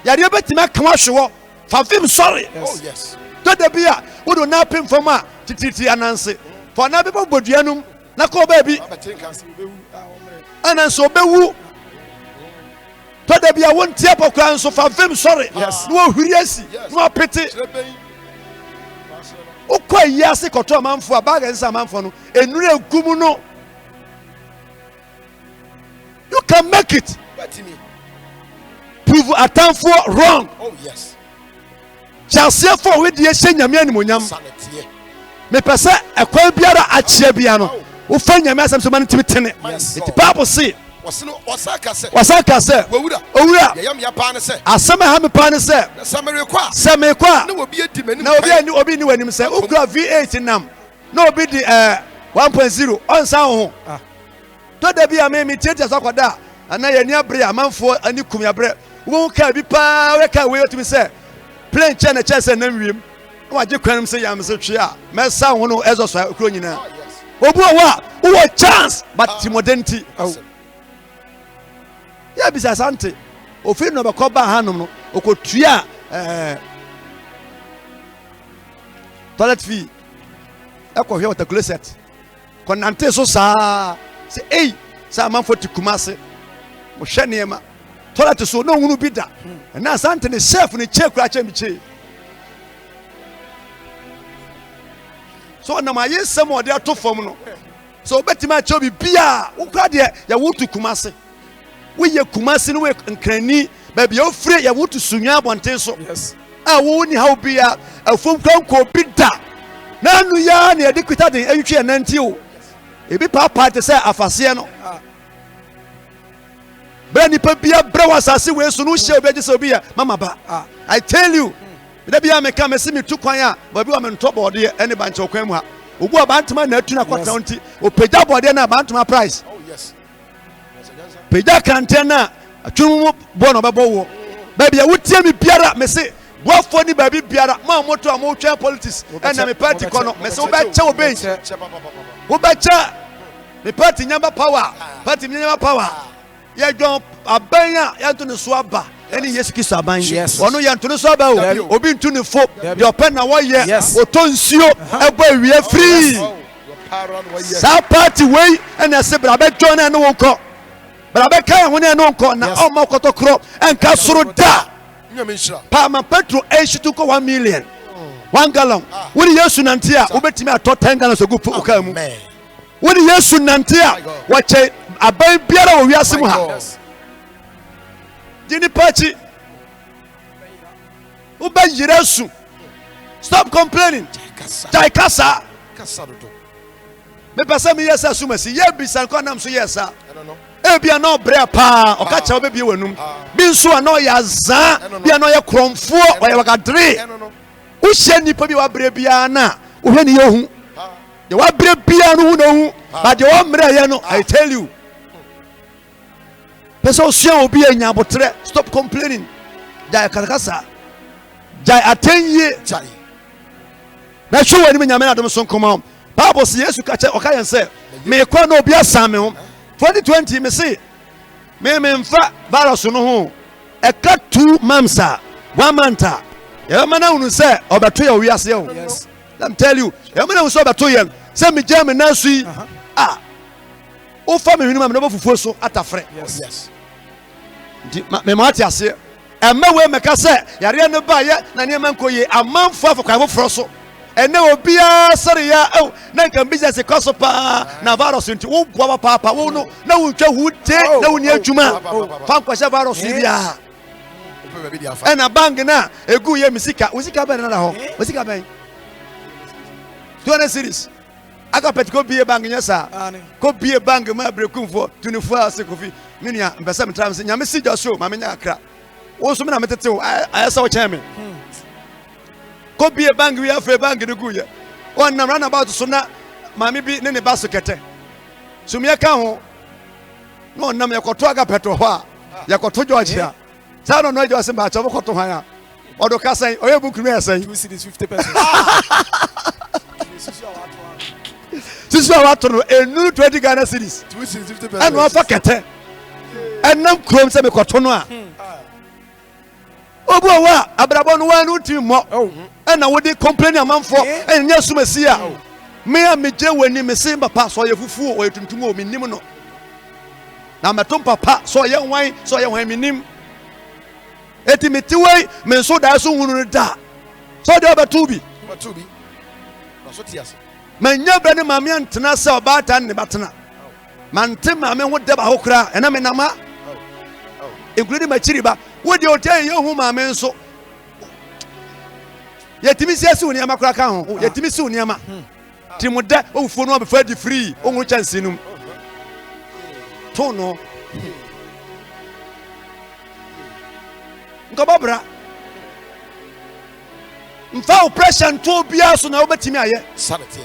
yare betima kan ahwewo fa fim sorry oh yes the beer, who do not pin for ma, Titi Anansi. For now, people would yanum, Nako baby, and so bewu. To the beer won't tap of crown so far, very sorry. Yes. No, yes, no pity. Ukwa yasi koto man for a bag and some man for no, and real gumuno. You can make it. Prove a time for wrong. Oh, yes. Shall see for with the Yamian Munyam. Me pesa a qual biara a chebiano. Who find your mass and so many to be tenant. Yes. The Papa say, Wasaka said, Wasaka said, oh, yeah, Yam Yapana said, as some have a pan said, Summer require. some may qua. No, will be a demon. No, be a new obini when him say, oh, got V8 in them. No, be the 1.0 on sound. To the be a mammy theaters of that. And now you're near Brea, man for a new Kumia bread. Won't care be power, can't wait to be said. Plain China chess and then what you can say, I'm such a man, sound one as a crony now. Who a chance, but Timodenti. Oh, yeah, besides Auntie. O film of a coba hanum, o could tria toilet fee. Echo here with the closet. Conante so sa say, hey, Saman for Tikumase. Moshaniema. Toilet so no one be that. And now Santa is chef in the check cratch. So now my yes, some more there to form. So bet my chubby beer. Who got there? Ya want to Kumase. We ye Kumasi no and cranny, baby, you're free. You want to Sunya Bonteso. Yes. I won't how be a phone call bid that. None ya near the quitting entry and until it be papa to say a Fasiano. Benny Pepia Browas, I see where soon shall be disobey, Mamma. I tell you, the Bia may come and see me to choir, but we are on top of the any bunch of Quemwa. Who go about my Netuna County, or pay up or then about my price. Oh, yes. Peja kantena atumu bono babo baby I would tell me biara me say what funny baby biara ma moto amotwa politics and me party kono me say obecha me party nyamba power party nyamba power ya don abanya ya to ne so aba eni yesu kiso aban ono ya to ne so aba o obi ntu ne fo de open na wo ye o to nsuo ebo ewie free sa party way and I say bra be join na won ko. But I can't win no corner. Oh, my cotton crop and Casuru da. Palma Petro H took 1 million. 1 gallon. What do you Sunantia? Who bet me a tot 10 gallons of good for Okamu? What do you Sunantia? Watch a baby we are somehow. Jenny Pachi. Who bet Yeresu? Stop complaining. Jaikasa. Me pasa me yes assume see ye be san konam so yes sir. Ebia no brea pa o ka cha obebi wanum bi nso a no ya za bia no ye kromfo o ye wakadre wo hye nipa bi wa brea bia na wo hwe ne ye hu ye wa brea bia no hu no hu but ye wo mre ye no I tell you person so obi anya botre stop complaining jai karakasa jai atenye jai na hwe wani nyame na dom so nkoma Bible says yesu ka che o ka yen se me kwa no obi asame ho 2020 me say me mfa virus no ho e ka 2 months 1 month e ma na unu say obeto ya wi ase ho yes let me tell you e ma na unu say obeto ye say me jam na su yi o fa me hwinu ma me no fufuo so atafre yes me ma ati ase e ma we me ka say yare no ba ye na ne ma nkoye amanfo afokwa foforo so ene obia sare ya na nka business koso pa na virus nti wo gwa papa wo no na wo twa hute na wo ni adwuma fa nkwasha virus bia ena bang na egu ye misika usika ba na ho usika ba 20 series aka pet ko bie bang nyesa ko bie bang ma brekumfo 24 hours kofi minia mbesa metram se nyame si joso ma menya akra wo so me na metete wo ayesa wo cheme ko bie bang we afa bang de guye on na run about so na mami bi ne baso kete so me ka ho no nam yakoto aga peto ho a yakoto George a sa no jo se ba cha bokoto han a odo ka san oye bu kunu esan 2 cities 50%. Sisu a wato no enu 20 Ghana cedis 2 cities 50%. anu afa kete enam krom se me koto no a Obuwa abrabon wanu timo na wo de complain amanfo enya sumasia me a meje wani me se papa so ye fufu o yetuntum o minim no na metom papa so ye wan minim eti metiwei me so da so hunu da so de obatubi na so tias manya bra ne mame antena se obata ne batena mante mame ho de ba hokra ena me nama including machiri ba wo de otai ye hu mame nso yetimi se asu ni amakura ka ho yetimi se ni ama timuda ofuo no abefa di free onwu chance num to no ngobabra mfa oppression to bia so na obetimi aye sanity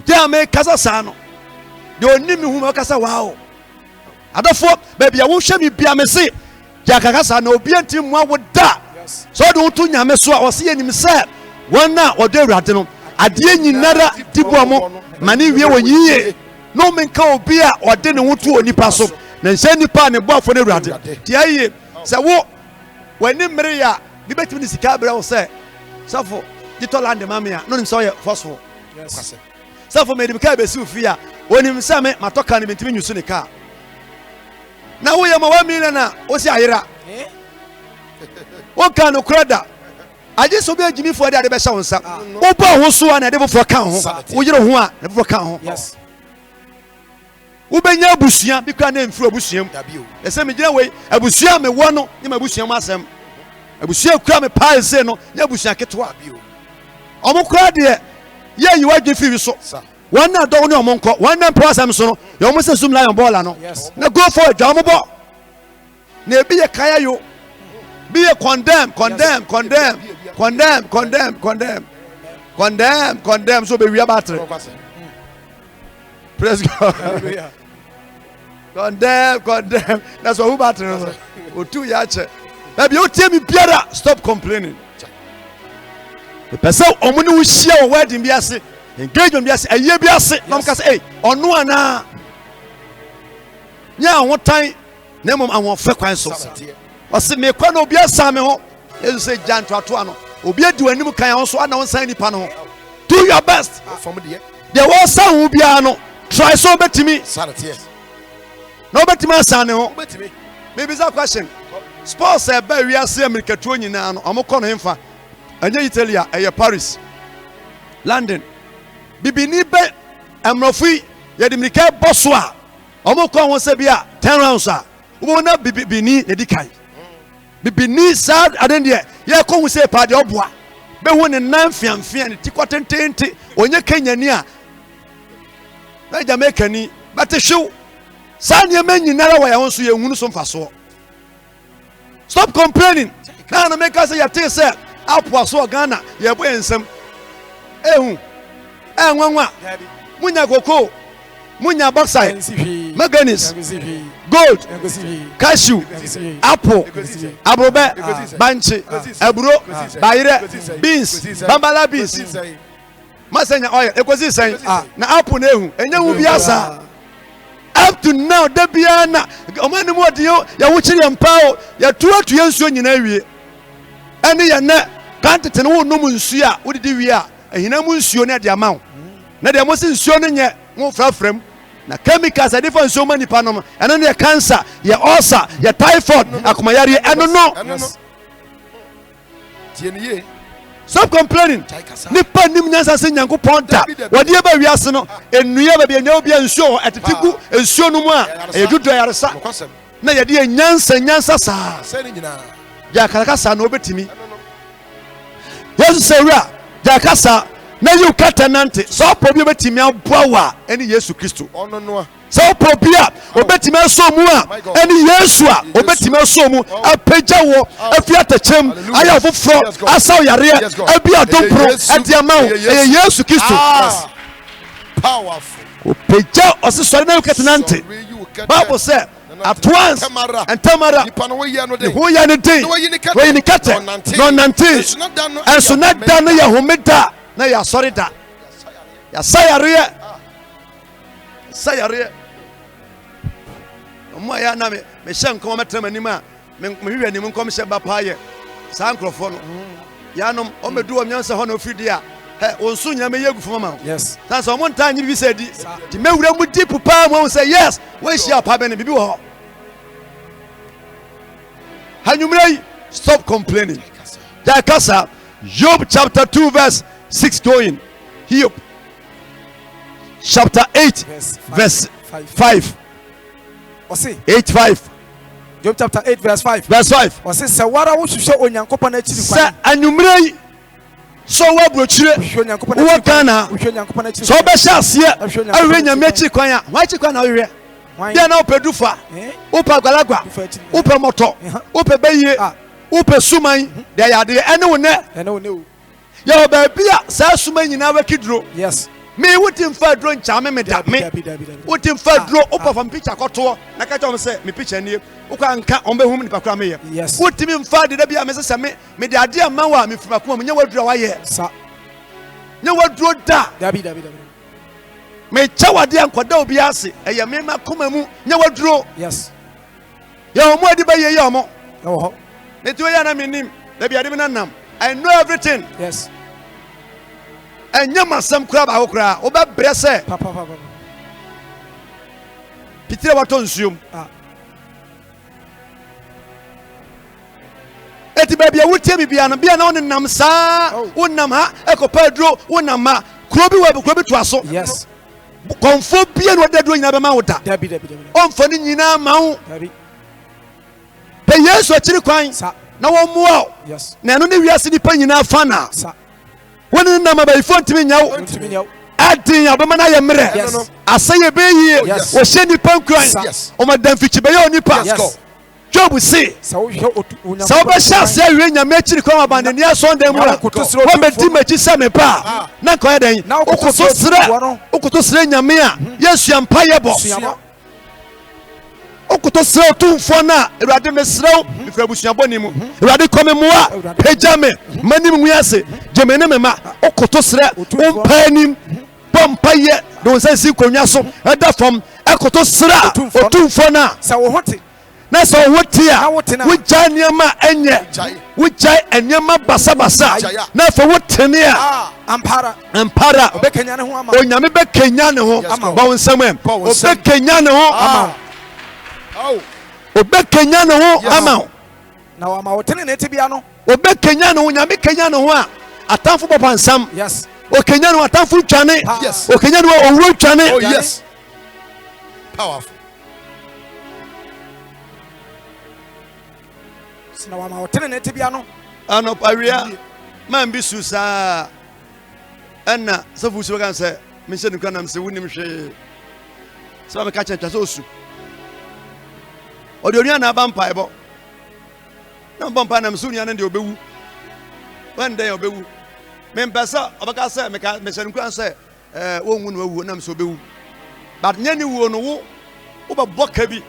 dia me kasa sa no de onimi hu me kasa wao adofo ba bia wo hwe mi bia me se ja kasa na obi antim mu awoda so de wotu nyame so a wo se yenim se wona odo awurade no ade nyinara dibo mo mane wie wonyiye no menka obi a ode ne wotu onipa so na nse nipa ne boafo ne awurade ti aye se wo wani mmere ya bi betimi ni sika bra wo se safo gitoland mamia no nim so ye fosfo yes safo medim ka be si ofia onim se me matoka ne mentimi nyusu ne ka na wo ye ma 1 million na wo si ayira wo ka no krada aje so be agimi fo de ade be sha wonsa wo ba ho so na de fo ka ho wo yire ho a de fo ka ho yes wo benya abusua bi kwa na mfiri abusua mu ese me gina we abusua me wo no ni ma abusua mu asem abusua kwa me pa ese no ni abusua ketwa omo kra de ye yi wadwe fi so wana do ni omo nko wana mpo asem so no ye omo se sum lion ball no na go for a jam bo na ebi ye kaya yo be ye condemn so be we battery. Praise God. hallelujah Condemn. That's what who battery. Otu ya che. Baby, you tell me biara stop complaining. The person omuni wo hia wo wedding bi ase, engagement bi ase, aye bi ase, nam ka say, onu ana. Nya ho tan na mom awon fe kwan so. O se me kwa na obi asa me ho. Yesu say janto ato ano. Obi adi wanim kan ho so ana won san nipa no ho. Do your best. from the There was some who bia no try so betimi. sanity No betimi asa ne ho. betimi Maybe that question. Sports e ba wi ase America to nyina no amokọ no hemfa. Anya Italia e Paris. London. Bibini be amrofi ye de America bosso a. Amokọ ho se bia 10 rounds a. Wo na bibini ne dikai. Bibini sad aden de ye ko hu se pa de oboa. Be hu ne nan fiamfia ne tikotentente onye Kenyani a. Na Jamaica ni batehwew. Sanya menyinara wa ya ho so ye hunu so mfaso. Stop complaining. Now no make us say you take say apwa so Ghana ye bo ensem. Ehu. Enwanwa. Munya koko. Munya bauxite. Manganese. Gold. Cashew. Apple. Abrobe. Banchi. Aburo. Bayire. Beans. Bambala beans. Masenya oil. Ekozi sen. Na apple na ehu. Enya hu biasa. Up to now da bia na omani mo de ya wo chiri empao ya tuatu yensuo nyina wie ene ya na kantete no wo nom nsuo a wo didi wie a ehina mu nsuo na de amaw na de mo se nsuo no nye wo frafram na chemicals ade fa nsuo mani pa no ene ne cancer ya ulcer ya typhoid akomayare eno no tieniye stop complaining. Nipa nim nyansa se Nyankopon da wode e ba wiase no enuya ba bia nya obi nsuo etetigu nsuo no mu a edudo yaresa na ye de nyansa saa sene nyina ya kakasa na obetimi Yesu se wura ya kasa na yu katanante so po bi obetimi aboa eni Yesu Kristo ono no so po bi a obetimi aso mu a eni Yesu a obetimi aso mu apagya wo afiata chem aya foforo asaw yare abi adompro adiamaw Yesu Kristo powerful opagya osesore na yu katanante Bible say at once and tamara who ya no day when you cut no nante and so not done ya homeda na ya sorry da ya sayare mo ya na me hye nko metrama nima me hwehwɛ ne mu nkom hye ba paaye saa nkrofo no yanom o medu o nyansa ho na ofidi a onsu nyame yegu fo mama yes sanso o monta nyi bi sedi ti mewura mu deep pa mo say yes we share pa be ne bibi wo hanyumrei stop complaining ya kasa Job chapter 2 verse 6 going Job chapter 8 verse 5 Osi 8:5 Job chapter 8 verse 5 Osi se wara wo hwehwe onyankopon na chiri kwan se anyumrei so wa brochire wo kana so be sha ase ahwe nyame chiri kwan a wa chiri kwan na hwe bia na opedufa opa gwalagwa opa moto opa beye opa suman de yade ene wo ne ya ba bia sa suman nyina wa kidro yes me wutim fa dro nchame me da me wutim fa dro opa fam picture koto na ka chom se me picture nie ukwa nka ombe hum nipa kra me ye wutim mfa de da bia me se me de ade ama wa me fima kuma me nya waduro wa ye sa nya waduro da me chawade ankoda obi ase eye me makoma mu nya waduro yes ya omo adi ba ye ya omo ho ne to ya na me nim da bia de me nanam I know everything yes enya masam kura ba okura obabre se papa pitire wato nsuom eti ba bia wutie bibia na bia na onenam saa wonam ha ekopadro wonam ma kuro bi to aso yes konfo bia no dadro nyina be ma woda onfo ni nyina ma wo pe Yesu akiri kwan na wo muo yes na eno ne wiase ni pa nyina fa na woni na ma ba ifo ntimi nyawo adin abama na ye mere asaye be yie wo hye ni pankran o madam fichi be ye onipa Job say so be sha say we nyame akiri kwa abandani asondan mu wo beti machi se me pa na ko eden okuto sre nyame a Yesu ampa ye bo okuto sre otumfo na Ewurade mesrew ifra busuabo ni mu Ewurade kome muwa pejame manim nguyase jemene mema okuto sre umpa nim pompa ye don say si konwa so eda fam ekoto sre otumfo na sa wo hote na so wotia wugya niama enye wugya enyama basabasa na fa wotene a ampara obekenya ne ho ama onyame bekenya ne ho ba wonsam obekenya ne ho ama obekenya ne ho ama na wa ma wotene ne tibia no obekenya ne ho nyame kenya ne ho a atamfo bopansam yes okenya ne atamfo twane okenya ne owuro twane oh yes powerful na wa ma wotene ne tibia no ano pawia man bi susa enna so fusu kan se me se nukwa nam se wunim hwe so me ka cha so osu odionua na ba mpa ebo na bompa nam so nua na de obewu when dey obewu me mpesa obaka se me se nukwa se wonwu no awu nam so obewu but nyani wuo no wo ba boka bi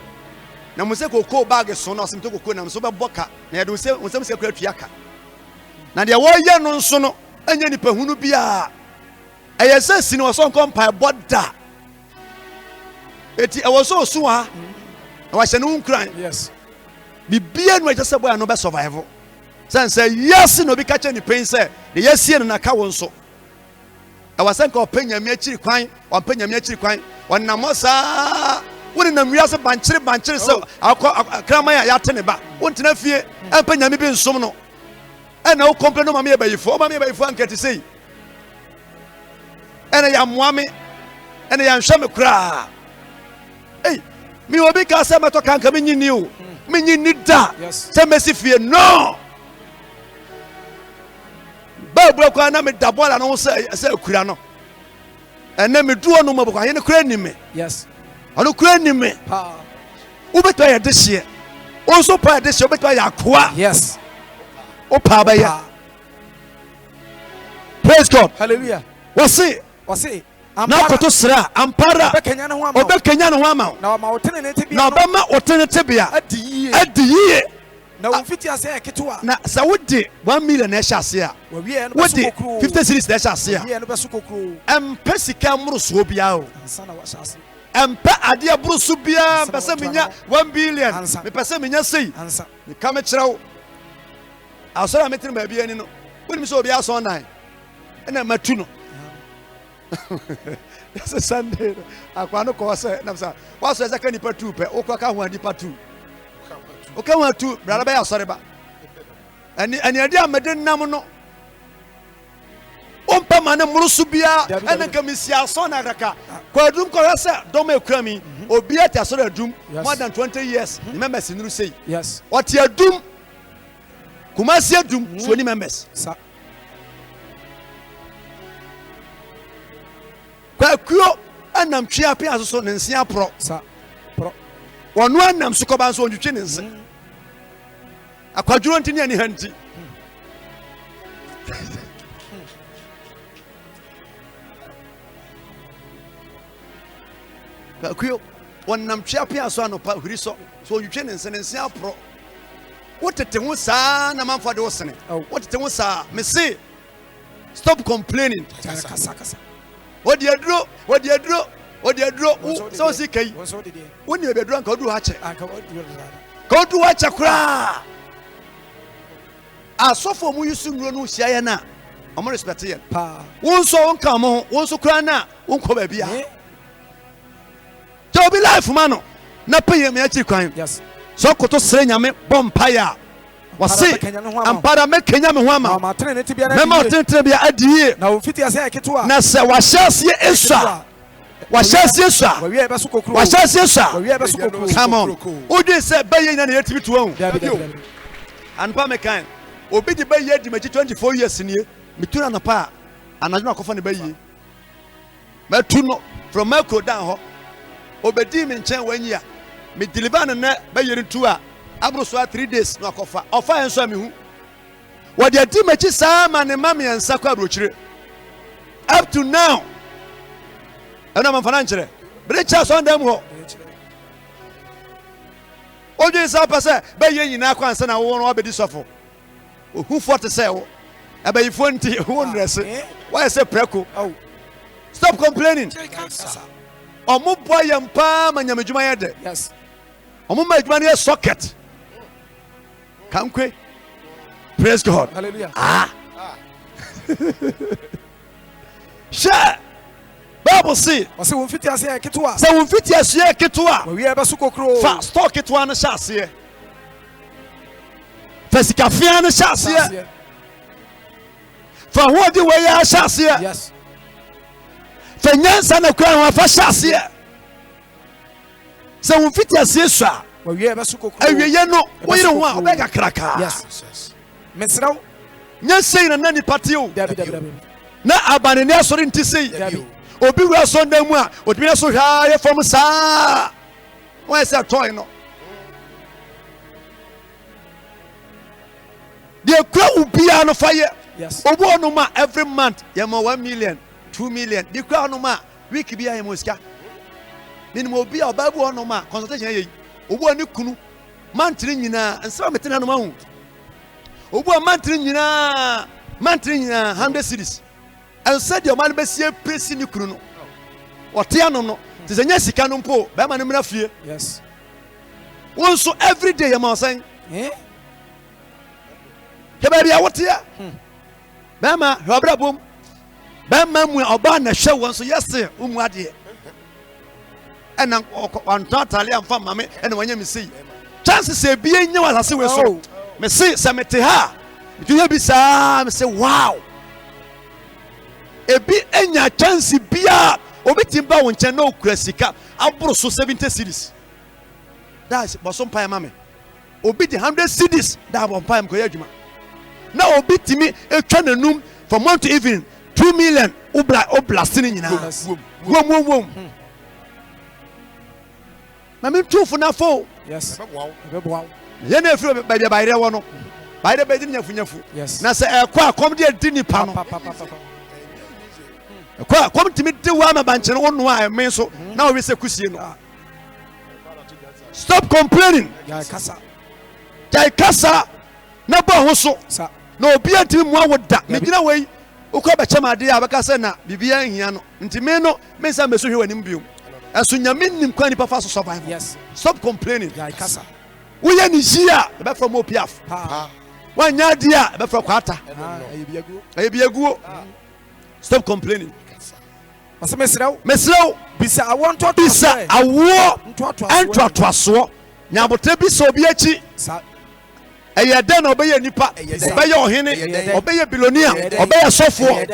na muse koko bag so na osimto koko na mso be boka na yede nsem se kura tuaka na de wo ye no nso no anya nipa hunu bia eyese si no so nkom pa boda eti ewo so osu ha na wa hye no nkran yes bibia no ejese boy no be survive sense yes no bi ka che ni pen se de yesie no na ka won so awasen ka openya mi akiri kwan openya mi akiri kwan wonnamosa woni na wiase banchire se akrama ya tene ba wontena fie empa nyame bi nsom no ena wo complain no mama ye bayifo ankati sei ena ya moame ena ya nhwe me kura mi obi ka se meto kanka me nyini o me nyini da se mesi fie no ba kwa na me dabola no se kura no ena me duo no mabokwa ye ne kura ni me yes ano kura ni me ubeto ya dehye onso pa dehye ubeto ya akoa yes o pa ba ya praise God hallelujah wasi na koto sra ampara obekenya ne ho ama na ma wotene ne tibia na ba ma wotene tibia adiye na wofiti ase eketwa na sa wodi 1 million na ehase a wodi 50 series na ehase a no beso kokro empesika mruso bia o sana washase empa ade aburu so bia mpese menya 1 billion mepese menya sei me ka me kyerɛw asora metre ma bia ni no woni so obi aso nan na matu no this is Sunday akwa no ko se na sa waso eza ka nipa 2 pe okwa ka ho nipa 2 oka ho 2 brada ba ya asore ba ani ade amede nam no ompa mane murusu bia ene kamisi aso na raka kwa dum ko se dom ekwami obi ati aso da dum more than 20 years members nuru say yes oti adum kumasi adum so ni members kwa kuo anam twa pe aso ne nsia pro wonu anam so ko ban so ondwetwe ne nse akwaduro ntini ani hanti kuyo wonam twa pe aso anopa huri so ondwetwe ne nse ne nsia pro wotete ho saa na manfo de wosene wotete ho saa me say stop complaining kasa Odi adro so si kai woni ebedro anka odu ha che ka odu ha che kura asofo mu yusu nuro no hia ye na omo respect ye won so won ka mo won so kura na won ko ba bia to be life man no na peye me achi kwan yes so koto sere nyame bompaya wase ampara me kenya me ho ama ma tene ti bia na me ma tene bia adie na wo fiti ase aketo a na se wahyasie esua wahyasie esua wa wi be so kokro wahyasie esua wa wi be so kokro come on odi se baye nya na yetimi to hu anpa me kan obi di baye di maji 24 years nie mituna na pa anadwo akofa ne baye matu no from macro down ho obedi me nchen wanyia me deliver na baye ntu a abroso 3 days no akofa ofa enso me hu wodi adi machi saa ma ne mame ensa kwa abrochire up to now ana manfana nchire brecha so ndam ho oje sa pase baye nyina kwa ansa na wo no obedi sofo ohu forte se wo abayi fonti wo ndrese why say preko stop complaining omo boy mpa manyamedwuma yede yes omo ma edwuma ne socket kankwe praise God hallelujah share Bible say wase won fiti ase aketo a say won fiti ase aketo a wa wi be so kokro fa stock keto an sha ase fa sikafia an sha ase fa hodi we ya sha ase yes fa nyansa na kwa ho fa sha ase say won fiti ase so a wa wi be so kokro awiye no wo yire ho a obeka kraka yes mesraw nyansa na nani patio dabi na abane ne asori nti sei obi wura so ndam a odimi so hwa ye fom saa why say toy no de kwa ubia no fire yes obu onuma every month ye mo 1 million 2 million de kwa onuma week bia ye mo sika minimum obi a obabu onuma consultation ye obu ani kunu mantri nyina nsa metena no ma hu obu a mantri nyina 100 cities and said your man be see presi ni kunu no otia no no tizenya sika no mpo be ma ne mra fie yes won so every day your man say ke ba bia wotia be ma hobra bom be ma mu oba na hwe won so yes umu ade ena antotale amfa mame ena wanya misei chances e bia nya wasase we so me say se mete ha bitu bi sa me say wow ebi enya chance bia obitimba won chen na okura sika aburo so 70 cities that's bosom pay mame obi di 100 cities da bon pay ko yadwuma na obitimi etwa nanum from month to evening 2 million oblasting nyina wom mame tufu na fo yes wow ye na efiro ba dia bayre wo no bayre ba di nyafunyafu na se ekwa akom de di nipa no kwa kom timi de wa ma banche no no a me so na we se kusie no stop complaining jai kasa na ba ho so na obi antimi mu awoda me gina wei ukọ ba chama de abaka se na bibia hia no ntimi no me sa me so hwe wanim biom so nyame nim kwa nipa fa so survive. Yes. Stop complaining. Ya ikasa. We ye ni jia e be from opiaf. Wan nya dia e be from kwata. Ayebiaguo. Stop complaining. Asa mesrew. Bisa awon to bisa awo ento atoaso. Nyabotre bisa obi achi. Eye den obeye nipa, obeye ohene, obeye bilonia, obeye sofo.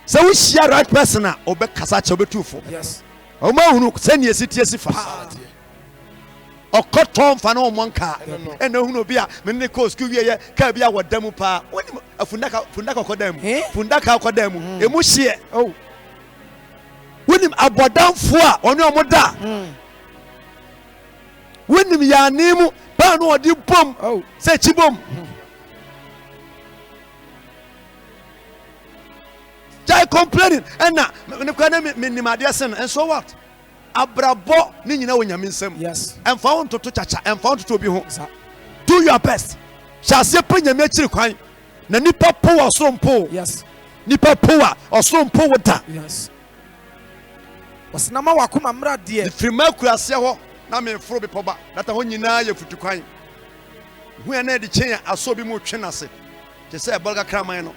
So we share right person a obe kasa che obetufo. Yes. O ma hunu se ne esitie sifa. Okoton fa na omonka. E na hunu obi a me ne ko school wie ye ka bia wodamu pa. Woni fundaka kodamu. Fundaka kodamu. Emu hie. Oh. Wonim abodamfo a oni omoda. Wonim ya animu pa no odi bom. Oh. Se chibom. Jai complaining and na me kwa me nimade sen and so what? Abrabo ni nyina wonyame nsam. Yes. And fa won toto chacha and fa won toto obi ho. Do your best. Shall se pa nyame akiri kwan. Na nipa po osompo. Yes. Nipa po osompo woda. Yes. Wasinama wakoma mra de. Frima kurase ho na me foro be poba. Data ho nyina ye futu kwan. Hu ya na de chen aso bi mu twe na se. Te se bolga kraman no.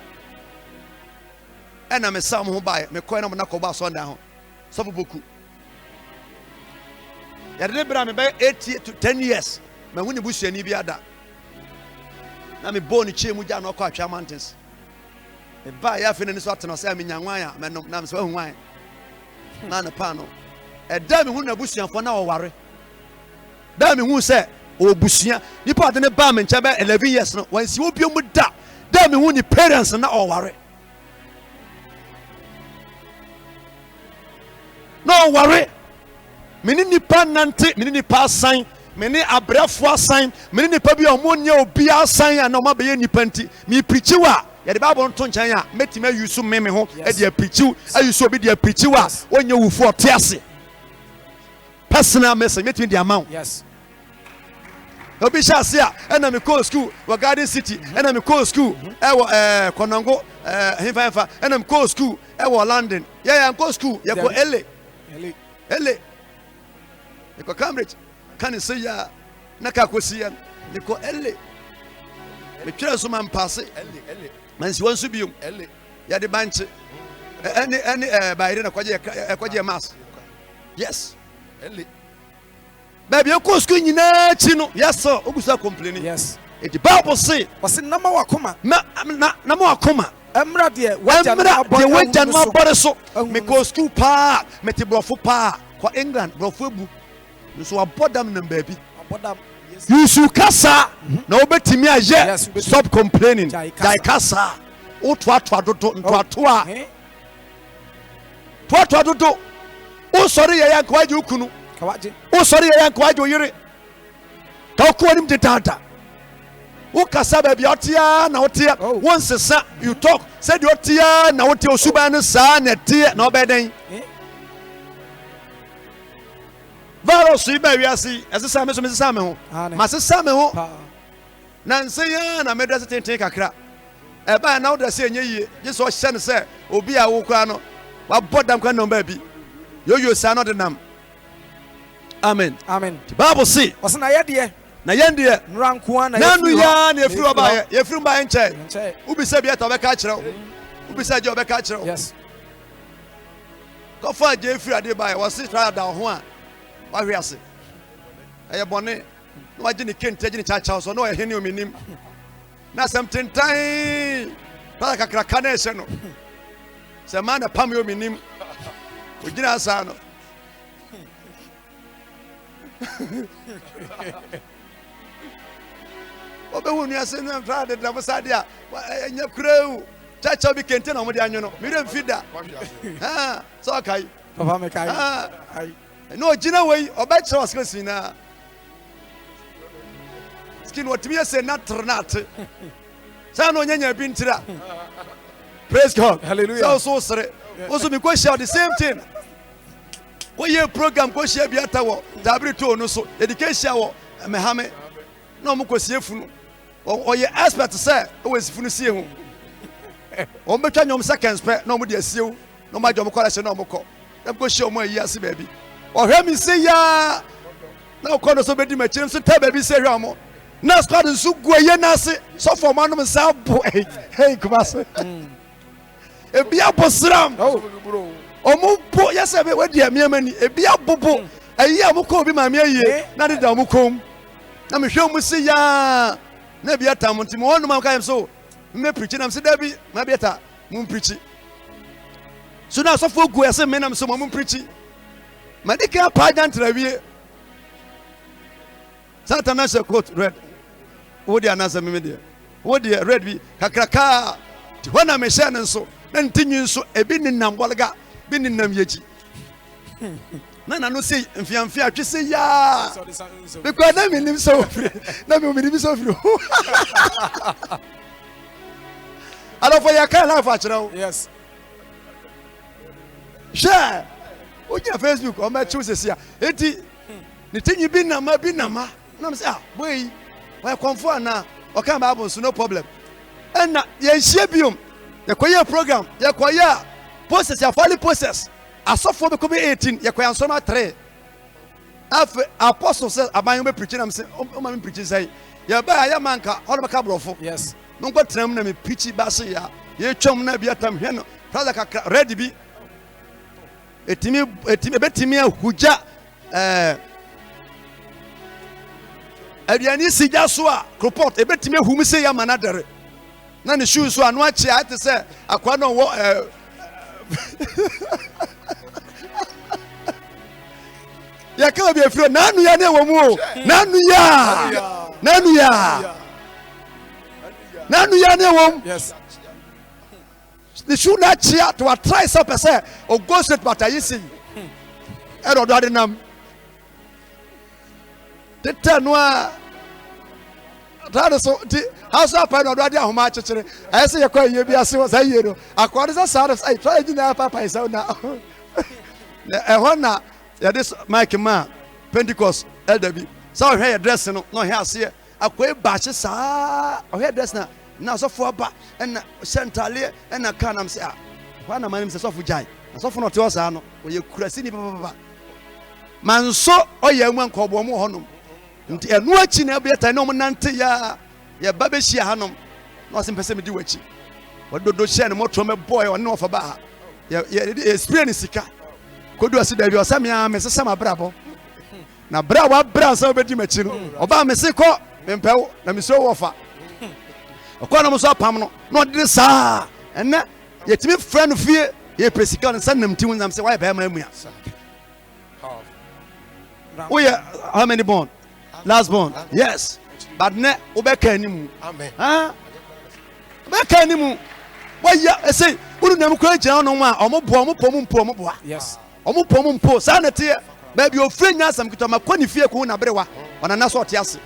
Ena me sam ho bae me koe na mo na ko ba so nda ho so boku ya de bra me be 8 to 10 years me hu ni busuani bi ada na me bone che mu ja na ko atwa mountains e ba ya fe ni so atena se me nyanwan ya me no na me so hu wan na na pa no e da me hu na busuanfo na oware da me hu se o busua ni pa de ne ba me ncha be 11 years no wan si obi mu da me hu ni parents na oware. No worry. Mini nipa nante, mini nipa sign, mini abrafo asign, mini nipa bi omonya obi asign and no be nipa nti. Me preach wa. Ya the Bible nto nchan ya, meti me yusu meme ho, e de preach, ayusu obi de preach wa. Onye wufu otiase. Personal message meti the amount. Yes. Obi sha se a, na me call school, wa Garden City, na me call school, Konongo, Himfa, na me call school, London. Yeah, call school, ya ko LA. Ele iko Cambridge kan se ya na ka kosi ya iko ele me twere so man passe ele man si wonso biom ele ya de banche any bayre na kwaje mass yes ele baby e ko school nyina chi no yes sir ogusa complaining yes the Bible say wase nama wakoma na wakoma emra de wajan mabore so me ko school pa me te brofo pa ko England brofo ebu so abodam na baby abodam yes you should kasa na obetimi aye stop complaining jai kasa o to adodo nto ato a to adodo o sori ye yanko aje ukunu kawaje o sori ye yanko aje oyire ka ko nim tetata o kasa ba bia otia na otia once sa you talk said otia na otia osuba no sa na tie na obeden virus iba wiasi esesa me so me sesa me ho ma sesa me ho na nse ya na medrese tenten kakra e ba na odrese enye yie je so hye ne se obi a wo kwa no wa bodam kwa no ba bi yo sa no de nam amen the Bible say osna ye de na yende nranko na nanu ya na efiri oba ye efiri mba enche ubi se bia to be ka kire ubi se je obe ka kire yes ko fa je efiri ade ba ye wose try da ho a wa hwe ase eye bone no waje ni kente je ni cha cha so no ehene ominim na sam tentan pa kakra kana ese no se man na pam yo ominim ogina asa no obe wonu ase no mfa de da mosade a enya kureu chacha bi kente na omode anyo no mire mfida ha so kai papa me kai ai no gina wey obe kire waskasi na skin watimi ese na trnat sa no nyanya bi ntira praise God hallelujah so sere also me go share the same thing we ye program go share bi atawo tabiri to no so education wo mehame no mo kosie funu o ye expert say o we sifunu sie ho o betwa nyom seconds pe no mo de asiew no ma jom kwala se no mo ko dem go share mo ayi ase ba bi ɔhwɛ me se ya na ɔkɔ no so bɛdi m'akyi so ta baabi sɛ hwɛ mo na squad nso gu aye n'ase sɔfo ɔmo anom nsa abo hei kuma se ebi abosram ɔmo bo yɛsɛ bɛ wadi amiama ni ebi abobo ayi a mo kɔ obi maame ayie na de da mo kɔm na me hwɛ mo se ya na bi atam nti mo ɔnom aka so me preach na me se da bi ma bi ata mo preach so na sɔfo gu yɛsɛ me na me so mo preach ma de ka pa jantra wie Satan has a coat red. What the answer me there? What the red be? Kakraka. When I'm a shan and so, then continue so a bin in Namwalaga, bin in Namyeji. Nana no say, if you am fair, just say ya. Because I mean him so free. Let me be so free. I don't for your can't laugh at you. Yes. Share. On your Facebook, or my choices here. Eti, the thing you bin nama. Na me say boy why comfort na o kan Bible so no problem and na ye hye biom ye koye program ye koye process ya follow process asofo be ko be 18 ye koye ansoma 3 af apostle says aban be preaching am say o ma me preaching say ye ba ya manka o be ka brofo yes no ko tram na me preach ba say ya ye twam na bi atam hwe no brother ka ready bi etimi betimi ahuja aduani sija so a report ebetime hum se ya manadere na ne shoes so anu achi ate se akwa no wo ya ka bi afiro nanu ya na wo mu o nanu ya na wo yes the shoe na chi to try so pese o go straight batayisi e do ade nam teta no a tade so ti house up no do ade ahoma chechere ay se yakwa ye bi ase sa ye no akwa de sa ai try gina papa isa na hona ya this Mike ma Pentecost elder bi so hwe your dress no he ase akwa e ba che sa o he dress na so fo ba na centrale na kanam se kwa na manim se so fo jai so fo no te o sa no o ye kurasi ni papa manso o ye mu ankobo mo honom nti enu achi na be ta na mo nante ya ba be hia hanom na o se mpese me di wachi wadodo hia ne moto me boy o ne ofa ba ya experience sika kodu ase da bi o sa me a me sesa ma brabo na bra wa bra sa be di machi no oba me se ko me mpew na me so wofa okwa na mo so apam no na odi sa enne yetimi friend fie ye presika no sanam ti wonam se why be ma amu ya oh yeah how many born last born yes but ne obeka animu amen obeka animu why ya say unu nam ko agina no ma omobo omopo yes omopo mpo sa na te ba bi ofre nya asam kito ma kwani fie ko na brewa ona na so te ase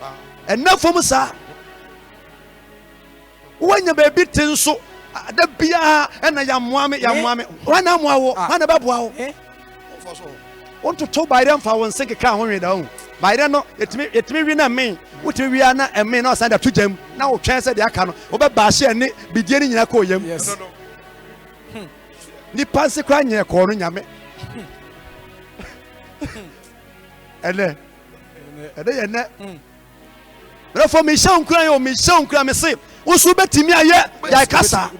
enna fom sa wanya ba bi tin so da bia na ya moame wana moawo wana ba boawo want to talk by them for one second can hold down by them no etimi wi na me utimi wi na me na sanda to jam na wo twen se de aka no wo be ba hye ne bidie ni nyina ko yam yes ni panse kwa nye ko no nyame ele ye ne refo mi sha nkura me se wo so betimi aye ya kasa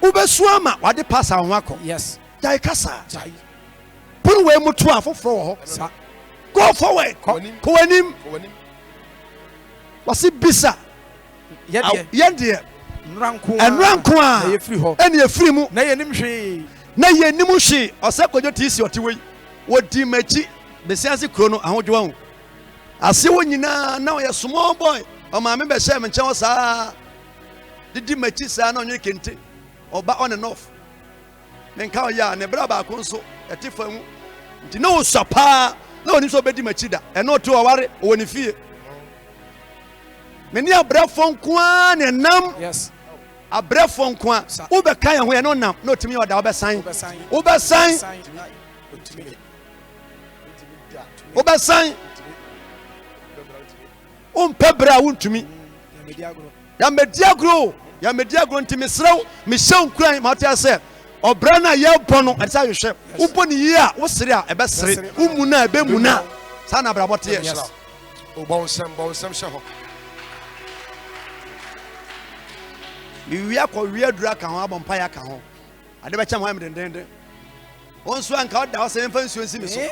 wo be so ama wade pasa ho akọ yes ya kasa put away mutu afoforo ho go forward ko anim wasi bisa yende nranko a ye free ho ene ye free mu na ye nim hwe ose kojo tisi otiwe wodi machi besiase kro no ahodwo ho ase wo nyina na ye small boy o ma me be share me nchen saa didi machi saa na onye kente oba on and off menka ya ne bra ba ko nso etifa mu nti na osapa na oni so bedi machida e no to ware woni fie meni abrafo nkoa ne nam yes abrafo nkoa wo be kan ho ye no nam na otimi oda wo be san pebra wontumi ya mediagro ntimi srew me hye nkuran ma ta se Obrana ye bono and say you share. Upon ye wo sere a ebe sere. Umuna ebe muna. Sana brabote ye. Bonsam sheho. We are called real drag and Bompire can home. I never cham him den. Once one card that was an infant you see me so.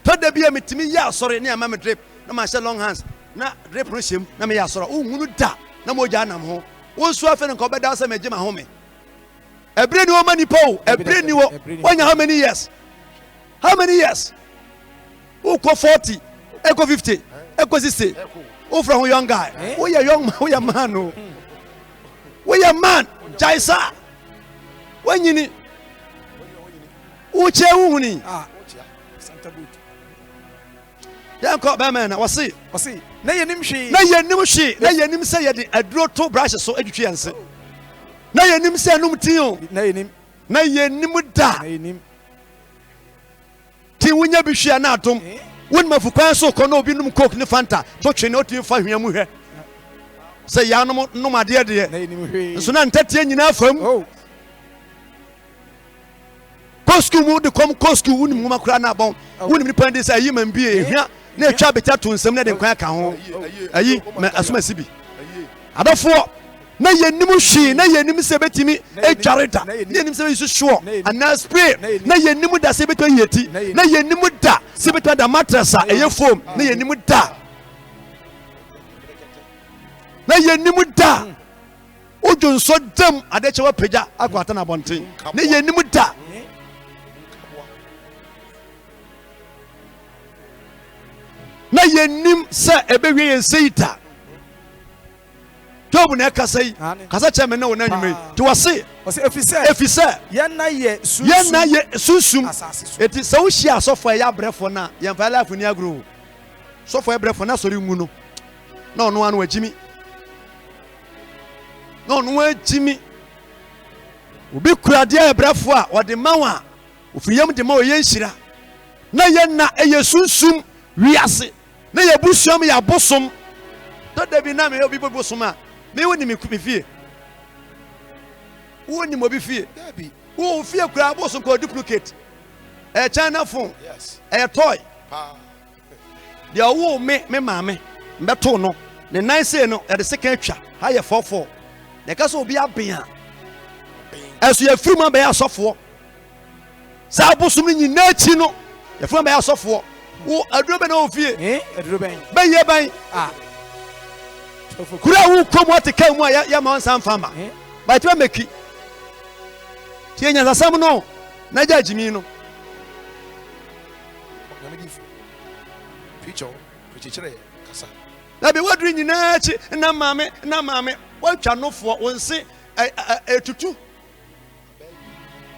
Told the beer me to me, yeah, sorry, near mamma drip. No man long hands. Na drip him, na me yasora. Oh, Munuda, no more janam home. Once one and cover down some Jim home. A brand new money po, a brand new one. How many years? How many years? Oh, 40, echo 50, echo 60. Oh, from a young guy. Oh, you're young, oh, you're man. We are man, Jaisa. When you need Uche Uni. Santa Boot. Young cop man, was see. Nay, Nimshi. Nay, Nimshi. Nay, Nim say I draw 2 brushes so education. Nay, Nim say no tio. Nay, Nimuda. Nim. Tiwunya Bishia Natum. When my Fukan so cono binum coke ni Fanta. Touch not you 5 years. Say Yanamo no my dear. So now 30 enough from Coscu would come Coscu wouldn't Mumakrana bomb. Wouldn't depend this a human being here. Near Chabita to some net and quack home. Aye, Asuma Sibi. Other 4. Nay, Nimushi, Nay, Nimisabetimi, a jarita. Nanim is sure. And now spray. Nay, Nimuda Sibito Yeti. Nay, Nimuda Sibita the matrasa, a foam. Nay, Nimuda. Na ye nimu da ojo so dam adechewa peja akwata na bonten na ye nimu da na ye nim se ebewe ye seita Job na kasai kasa cheme na wona nwume ti wose efise ye na ye susum eti se wo hia asofo ya brefo na ye mfa life ni agro sofo ya brefo na sori ngu no na ono anu agimi no Jimmy. Ubi kurade ebrafo a wode mawa ofriyam de ma oyenhyira na ye na eyesunsum wiase na ye busuam ya bosom to da bi na me obi bosom a me woni me fie woni mo bi fie wo fie kura bosom ko duplicate China phone yes toy de wo me maame mbeto no ne nan say no e de second twa ha ye 44 the case will be a bean. As you have free man by a software. Sabusum in Nachino, the free by a software. Who a driven of fear, a driven by ye by who come what to come why Yaman Sam Farmer. By to make it. Tiana Samuno, Naja Jimino. Picho, which is Let me wondering in Nachi, na mame. What channel for one say a tutu.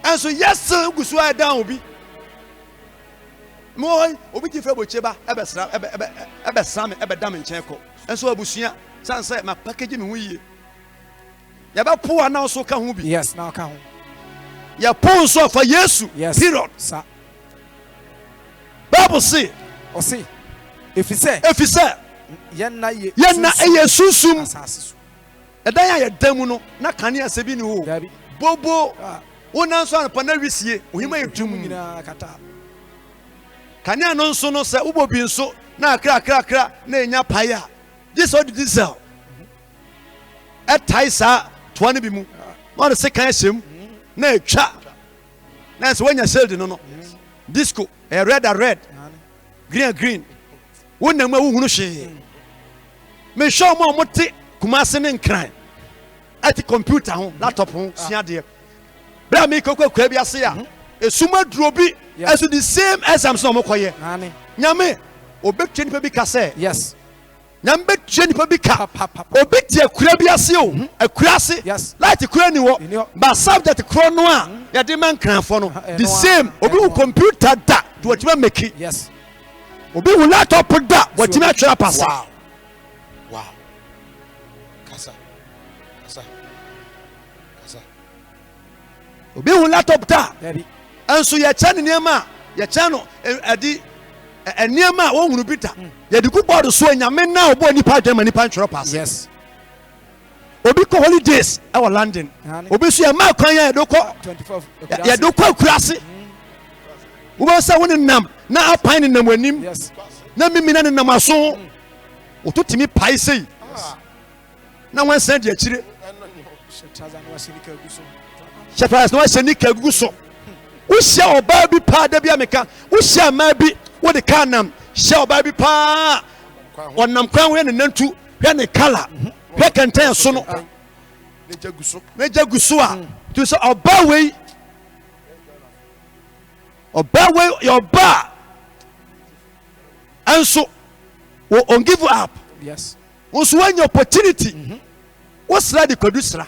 And so, yes, sir, go swear down be more obiti febo cheba ebe sam ebe dam chenko. And so abusia san say my package me wi. Ya ba po na so ka ho bi. Yes, now ka ho. Ya po so for Yesu. Yes. Period. Sir. Bible say. O say. If he say. Yen na susum. Edaya ye damu no na kane asebi ni wo bobo wona nso anpa na wisie ohima yetum kane ano nso no se ubobi nso na kra na enya paya this all diesel etaisa to ne bi mu ma se kan hyem na etwa na so wanya shield no disco red green wona mu hunu hwe me show mo mote kumase ne nkran ati computer ho laptop ho sia de bra me kokwa bi ase ya esuma duro bi as the same as am so mokoye nyame obetwe nipa bi ka se yes nyame betwe nipa bi ka obeti akura bi ase o akura ase light kura ni wo ba subject kro no a ya de man kran fo no the same obi wo computer da to what you make yes obi wo laptop da what you try pass wow kasa obi wo laptop da anso ya cha ne niam ya cha no adi niam a wo hunu bita ya di ku board so nyame na obo nipa adwama nipa ntworo pass yes obi ko holidays our London obi so ya ma kwan ya do ko 24 ya do ko kurase wo sa woni nam na apan ni nam anim na mimi na nam aso ototimi pai sei na wan san de akire shepherds no se nika guso wo hia oba bi pa da bia meka wo hia ma bi wo de kanam hia oba bi pa onam kwan we ne nantu hwe ne kala hwe kenten so no neja guso a to so oba we your ba and so we on give up once when your opportunity what's that the producer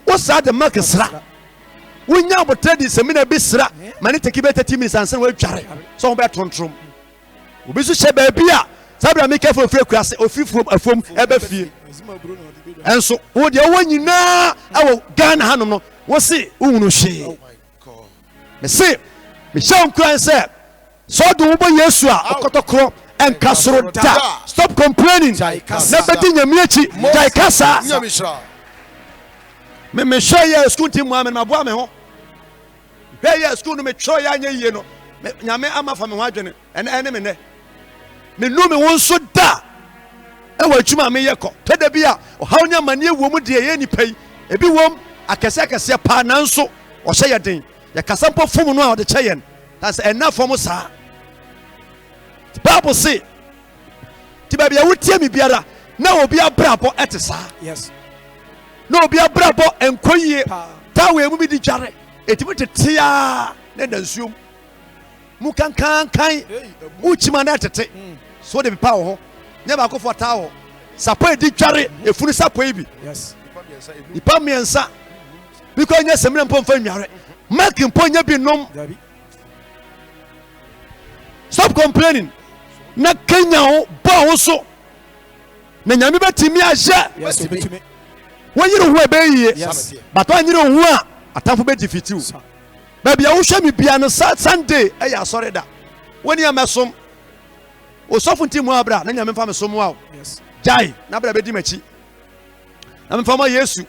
what's that the market sra when you about trade seminar be sra mani take better 30 minutes and say we tware so we be tontrom obi so she ba bia sabra make for free kwase ofifom afom ebe fie and so wo de wo nyina awo Ghana hanom no wo se uhunu hwe me se me sham kran say so do wo bo Yesu a okotokro enkasoro da stop complaining na bedi nyame achi jai kasa me show ya school team wa me maboa me ho hwe ya school no me show ya anya yie no nyame amafa me ho adwene ene me ne me no me won so da e wa adwuma me yekọ tada bia o haw nya mane ewo mu de ye nipai ebi wom akese pa nanso o hye ye den ya kasa mpo fom no a o de kyeyen that's enough for mo sa Bible say ti ba bia wotie mi biara na obi abrabo etesa yes na obi abrabo enkoyie ta we mu bi di dware etimi tetea na dansuom mu kan uchima na tete so de pa wo ho ne ba ko fota wo sapo edi dware efunu sapo ebi yes ipa miensa because nya semre mpo mfa nware mark mpo nya bi nom stop complaining na Kenya ho ba wo so na nyame betimi ahye yes betimi wonyiro ho ebeyiye but wonyiro ho a atamfo be defeat you ba bia wo hwe mi bia no Sunday eya sorry da woni amesom osofu ntimu abra na nyame mfa mesom wa yes jai na bra bedi machi na mfa ma Yesu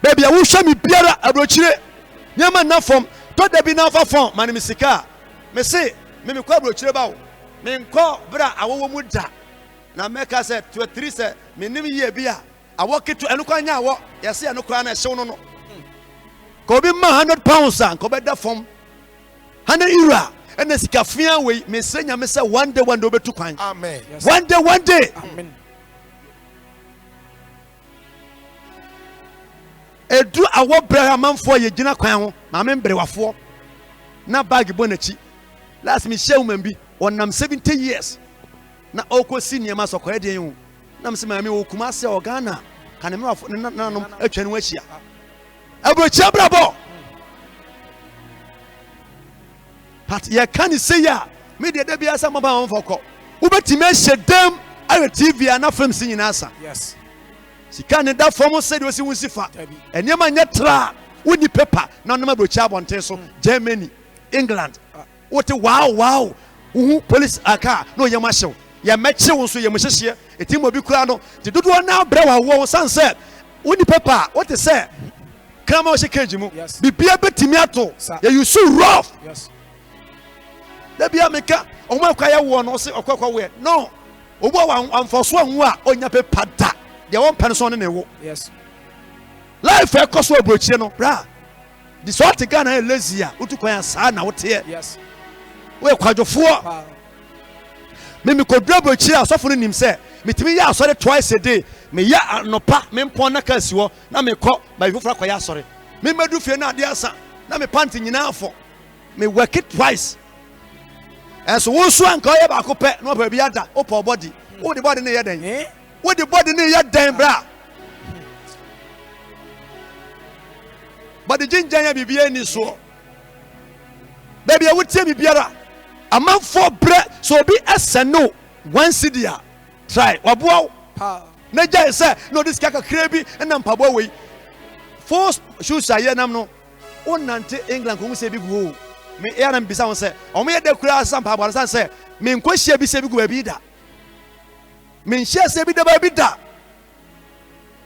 ba bia wo hwe mi biara abrochire nyama na fom to da bi na fa fon mani misika me se me kwa abrochire ba wo me nko bra awowo mu da na meka se 23 se me nim ye bia awo ketu enu kwa nya awo yese enu kwa na hyew no no ko bi ma 100 pounds an ko be da fom 100 euro ena sika fia we me se nya me se one day obetu kwan amen yes. one day amen edu awo bra amanfo ye gina kwan ho ma me mbrewafo na bag bo na chi last me share woman bi onam 70 years na okosi niema sokoye den hu na mse ma me okuma se Ghana kan me wafo nanom atwa no achia abrochi abrabo but ye kan say ya me de da bia sa maba won foko ubetime hyedam awe TV ana film sin nyina asa yes sika ne da fom se de osi wunsifa enema nye tra woni paper na no abrochi abonte so Germany England what wow police aka no yema hyew ya meche won so yema hyehye etimo bi kura no te dodo na brewa wo sanse woni paper what is say kama o shekeji mu bibia betimi ato ya you so rough yes da bia meka o ma kwa ya wo no se okwa we no obo amfoso anwu a onya paper da de won pen so ne wo yes life e koso abrochie no bra the sort Ghana lazy a utukwan sa na wote yes we kwadwofo me kodra abrochie asofo no nim se metimi ya asore twice a day me ya anopa me mpon na kasi wo na me kɔ ba ifofra kɔ ya asore me madu fie na ade asa na me panty nyina afɔ me work it twice so wo so anka ye ba ko pɛ no ba bi ada opo body wo the body ne ye den wo the body ne ye den bra body jinjan ya bibia ni so baby a wotie bibiara amanfo bre so obi eseno one city a try waboa na jai say no this kaka krebi na mpabo we first shoes aye nam no onante England ko se bi go me era mbisa won say o me de kura asam mpabo san say me nkohia bi se bi go ba bi da me nhia se bi da ba bi da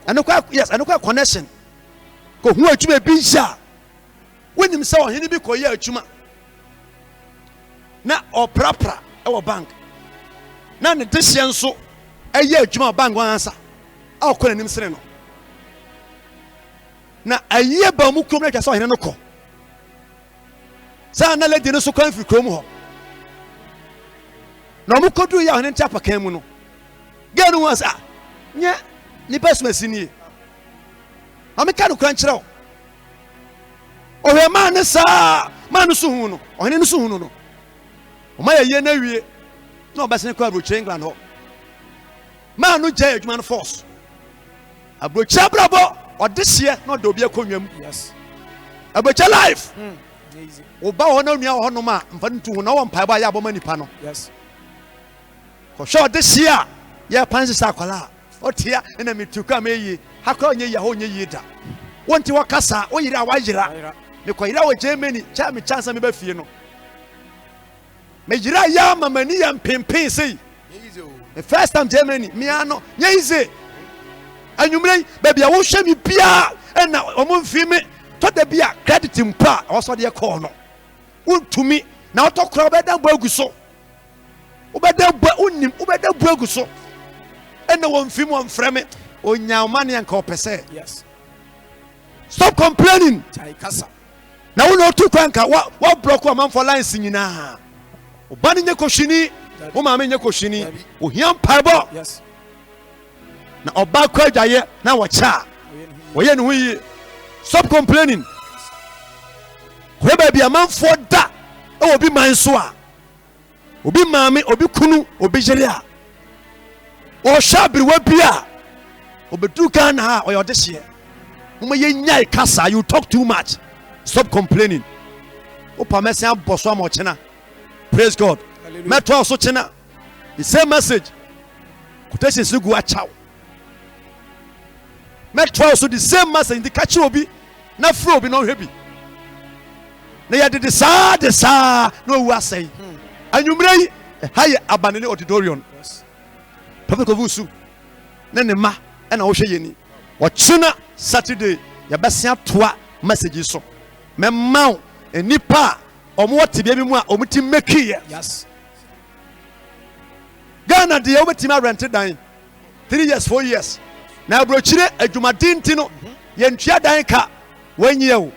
And yes, and no connection. Go who to be bisha. When him saw him be koya chuma. Na or prapra our bank. Na ne decision so a year chuma bank one answer. I'll call him sereno. Na a year bamukum like I saw him no call. Sa na lady no so come free chrome ho. No mu kodu ya hene chapa kan mu no. Genu was ah. Nya ni person asini. Ameka no kran kire o. Ohwe man ne sa man so hu no. Ohene no so hu no. O ma ye na wie. Na obasene kwa bro England ho. Man no jay adwuma no force. Abrocha brabo odehye na odo bi akonwam. Yes. Abrocha life. Easy. Oba ho na nua ho no ma mfa ntu ho na wo mpa ba ya aboma nipa no. Yes. Ko sure this year ya pansi sakwala. Otia na mituka meyi. Hakọ onye ya ho onye yi da. Wonti wakasa oyira wajira. Me ko yira wo Germany cha me chance me ba fie no. Me yira ya mamani ya mpempen sei. The first time Germany me ano nya ize. Anwumre ba bia wo hwe mi bia na omo mfi me to da bia credit mpa also de call no. Untumi na otokora obeda boagu so. Obeda unim obeda boagu so. Ena wo mfi mo mfreme onya mane anka opese. Yes. Stop complaining. Chaikasa. Na wo no tu kwanka wa block am for lines nyina. Obani nye koshini, o ma me nye koshini. Ohia mpaibo. Yes. Na oba kwa dwaye na wo cha. Oye ne hu yi. Stop complaining. Ko ba bia manfo da e obi man so a. Obi maame, obi kunu, obi jere a. O shabri wa bia. Obedu kan ha o yodehye. Mama ye nyai kasa, you talk too much. Stop complaining. Opa mesia boso am ochena. Praise God. Metro also chena. The same message. Quotation sigu achaw. Metro also the same message. The catch obi na fro obi no hebi. Na ya de sa no wa say. Anwumre yi haye abanene auditorium. Prophet Kovusu. Na ne ma na wo hwe yeni. Wo chena Saturday ya besia toa message so. Me maw enipa omo tibia bi mu a omuti make. Yes. Ghana de obetima rent dan 3 years 4 years. Na abrochire adwumadinti no ye ntua dan ka wanyie o.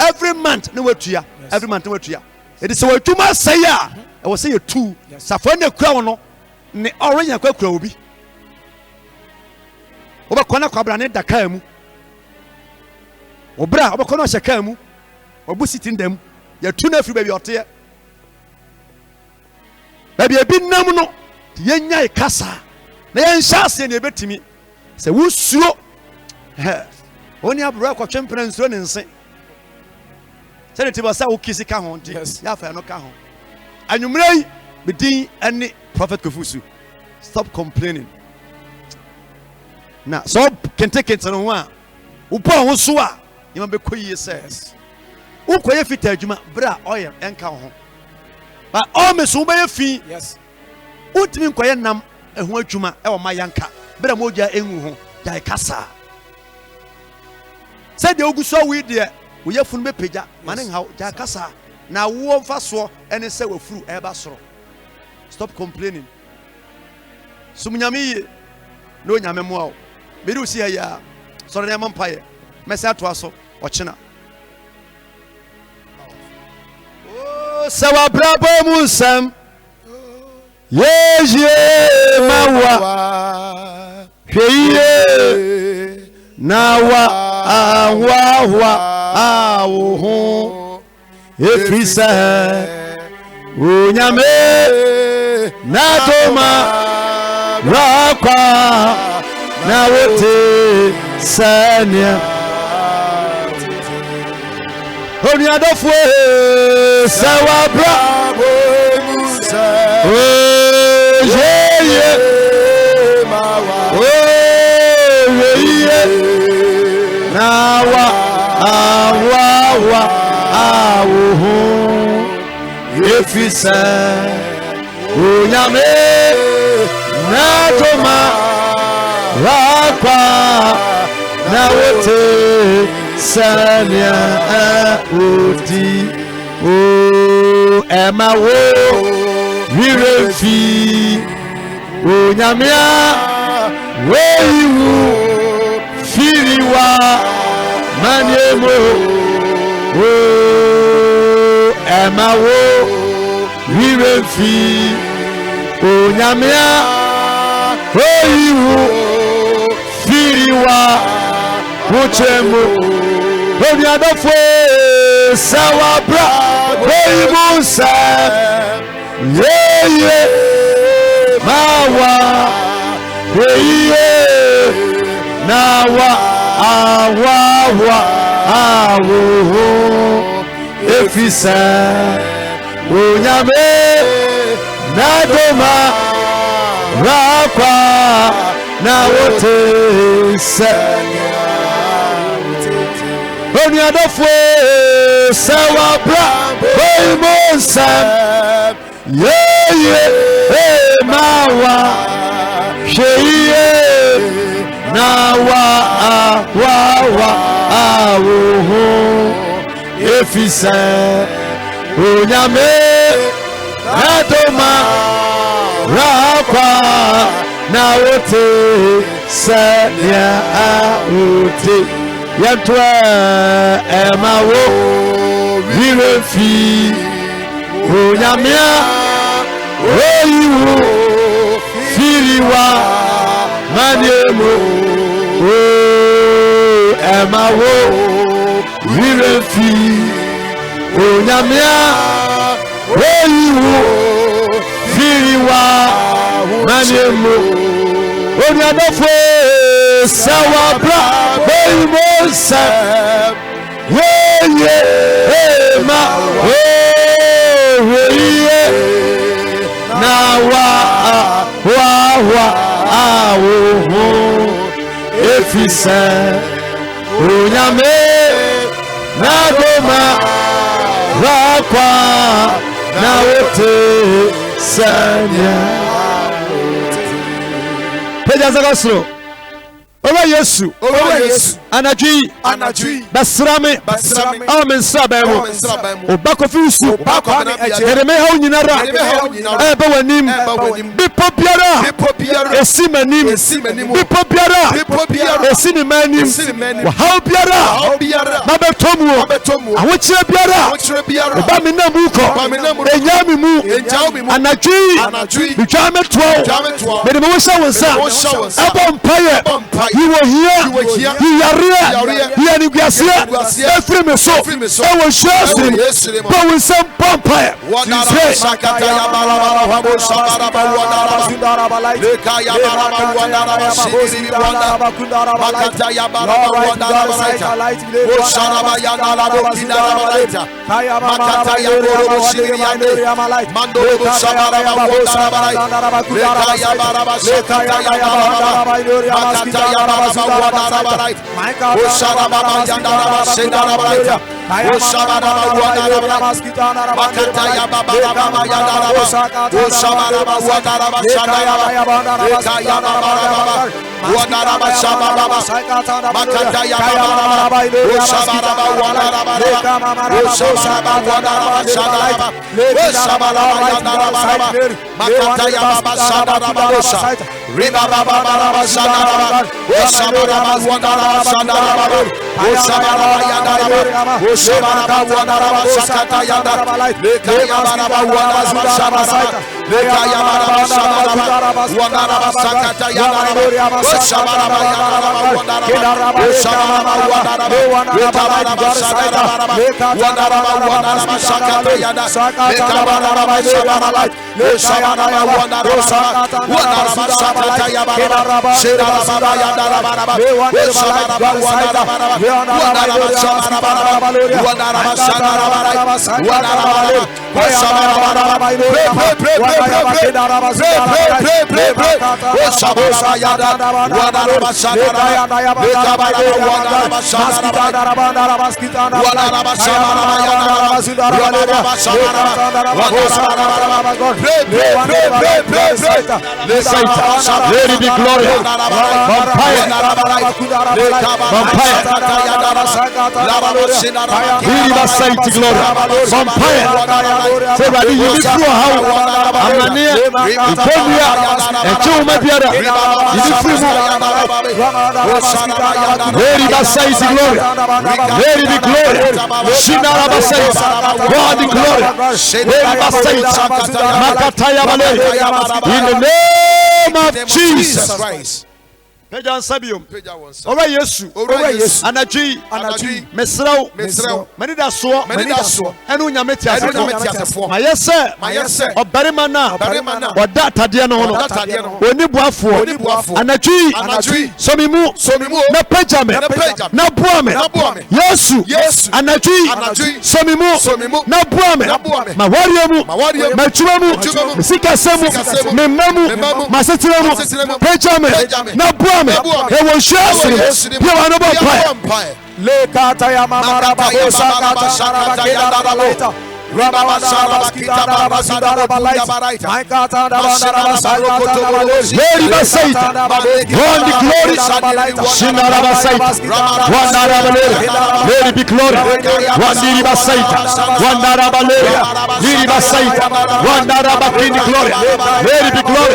Every month na watua. Every month na watua. It is what tuma say a e wo say you two. Safo na kura wo no ne orenya kwa kura obi. Obakona kwabra ne daka mu. Obra obakona hyeka mu. Obu siti ndam. Ya tu na firi baby ote. Baby ebi nam no ye nyai kasa. Na ye nhyase ne ebetimi. Se wusuo. Oni abro akotwe mpena nsuo ne nse. Se ne tiba sa okisi ka ho ndi. Ya fa no ka ho. Anwumre yi bedin ane Prophet Kovusu. Stop complaining. Na so kentekente no ho a. Upo ho so a. Yema be koyi says. Ukoye fita adwuma bra oil enka ho. Ba o meso be fi. Yes. Utimi nkoye nam eho adwuma e wo mayanka. Bra moja enwu ho. Ya kasa. Said the oguso we there. We ye funu be peja. Mane ha ja kasa. Na wo mfa so ene se wafuru eba soro. Stop complaining. Sumunyame no nyame mo a. Be do si ya. Soro na mampaye. Mesa to aso ochina. Sawa brabo musam yeje mawa hweye nawa awo efrisa onyame natoma rakwa na wote sania Oni adofwe sawa brabo musa yeye mawa yeye nawa awo efisa onyame natoma rakwa na wote sanya odi o ema wo wirefi o nyamia weiwu firiwa maniemo o ema wo wirefi o nyamia weiwu firiwa muchemo oni adofo sawabra weibusa yeye mawa yeye nawa awawa awo efisa onyame nadoma rakwa na wote sanya oni adofo sawabra weibusa yeye mawa sheye nawa awawa awo efisa onyame nadoma rakwa na wote sanya awote yantwa emawo wirefi onyame oyiwo firiwa maniemo o emawo wirefi onyame oyiwo firiwa maniemo onyadofo sawabra boyimosa yeye ema oye na wa awo efisa onyame na goma rakwa na wote sanya peja zakasro Over Yesu, Anajui, Basrame, Amen Sabemo, Obakofusu, Ereme Haunara, Ebawanim, Bipopiara, Esimanim, Bipopiara, Esinimanim, Wahaupiara, Mabetomu, Awachiabiara, Obaminamuko, Enyamimu, Anajui, Bijame 12, Medimusa was Abompire. You were here. You are here. You are Niguasia. Every meso. I will show him. But with some vampire. in the name of Jesus Christ. Peja Sabium, Ora Yesu, Anaji, Mesrao, Manida so, and Unyametia, my yes, sir, or Barimana, or Data Diano, Onibuafo, Anaji, Somimu, no Pejame, no Buame, Yesu, Anaji, Somimu, no Buame, my warrior, my Chuamu, Sika Samu, Memamu, Masatiramu, Pejame, no Buame. It will show you. You are not by. Lady by Satan, one the glory, Shinaraba Satan, one Narabalera, Lady be glory, one Lady by Satan, one Narabalera, Lady by Satan, one Naraba King glory, Lady be glory,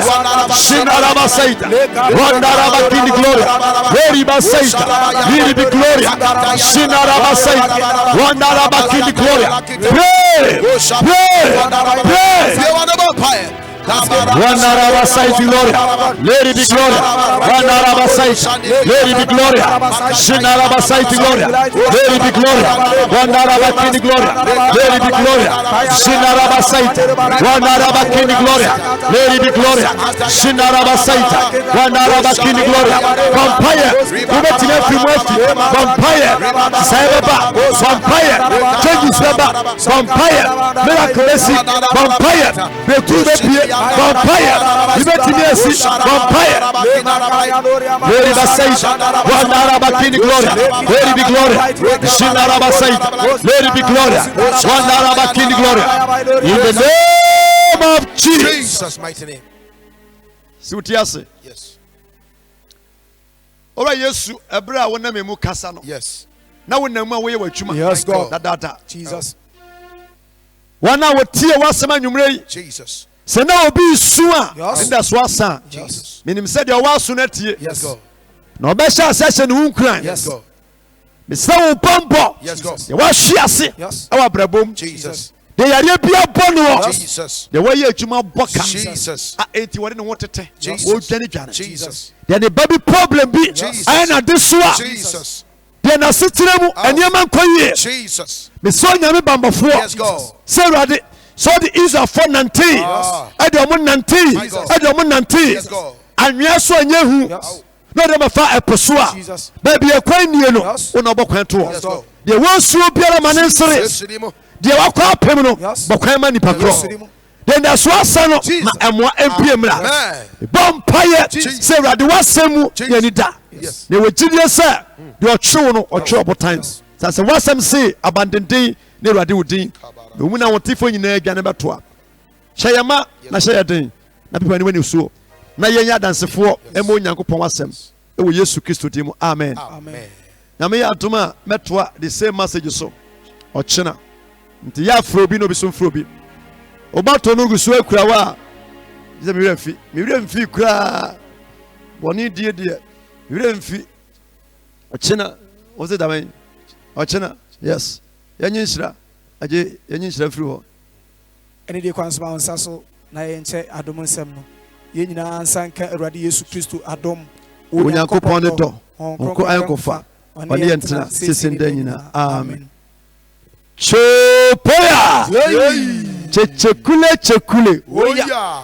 Shinaraba Satan, one Naraba King glory, Lady by Satan, Lady be glory, Shinaraba Satan, one Naraba King glory. Pray! One Naraba sight, gloria. Lady be gloria. One Naraba sight. Lady be gloria. Shinaraba sight, gloria. Lady be gloria. One Naraba king gloria. Lady be gloria. Shinaraba sight. One Naraba king gloria. Lady be gloria. Shinaraba sight. One Naraba king gloria. Vampire. Ubetina Fimwesti. Vampire. Saibaba. Vampire. Changes Baba. Vampire. Miraculous. Vampire. Vampire, you bet me, vampire, Lady Basaita, one Naraba King Gloria, Lady be Gloria, Shinaraba Saita, Lady be Gloria, one Naraba King Gloria, in the name of Jesus' mighty name. Sutiase. Yes. All right, yes, Abra, one name Mukasano. Yes. Now we know where we're chuma. Yes, God. That Jesus. One hour tear was some man, Jesus. So now be sua, and that's what son. Jesus. Meaning said your was soon. Yes, God. No better session who crime. Yes, God. Mr. Pompo. Yes, God. You was she yes. Our brabum. Jesus. They are here be a bono. Jesus. The way you boka. Jesus. I ain't what want to take. Jesus. Jesus. Then the baby problem be. I know this one. Jesus. Then I sit to them and your man call you. Jesus. Miss Sonia Bamba for. Yes, God. Say ready. So the Israel for Nanti, Edomun Nanti, Edomun Nanti, and Yasu and Yehu, not ever far a pursuer, baby a quain, you know, Unabokwanto. The ones who be a man answering, the Waka Pemino, Bokamani Pacro. Then that's what son of and what MPM. Vampire, Sarah, the was Samu, Yanida. They were genius, sir. You are true or trouble times. That's what some say, abandoned day, never do ding. The woman want to find in a Ganabatoa. Shayama, Nashayadin, not people when you saw. Naya dance for Emoyanko Powasem. Oh, yes, Christo Timo. Amen. Amen. Namia Tuma, Metwa, the same message so. Or China. The Yafrobi no be soon Frobi. Obato no Gusua Krawa. The Mirenfi Kra. Boni dear. Mirenfi. Or China. Was it I mean? Or China? Yes. Yanisra. Aje yenyi nhira firi ho ene de kwansoma onsa so na yenche adom nsem no yenyina ansanka Awurade Yesu Kristo adom onyankopon ne do onko ayankofa one yentra sesenda nyina amen chopoya chechekule oya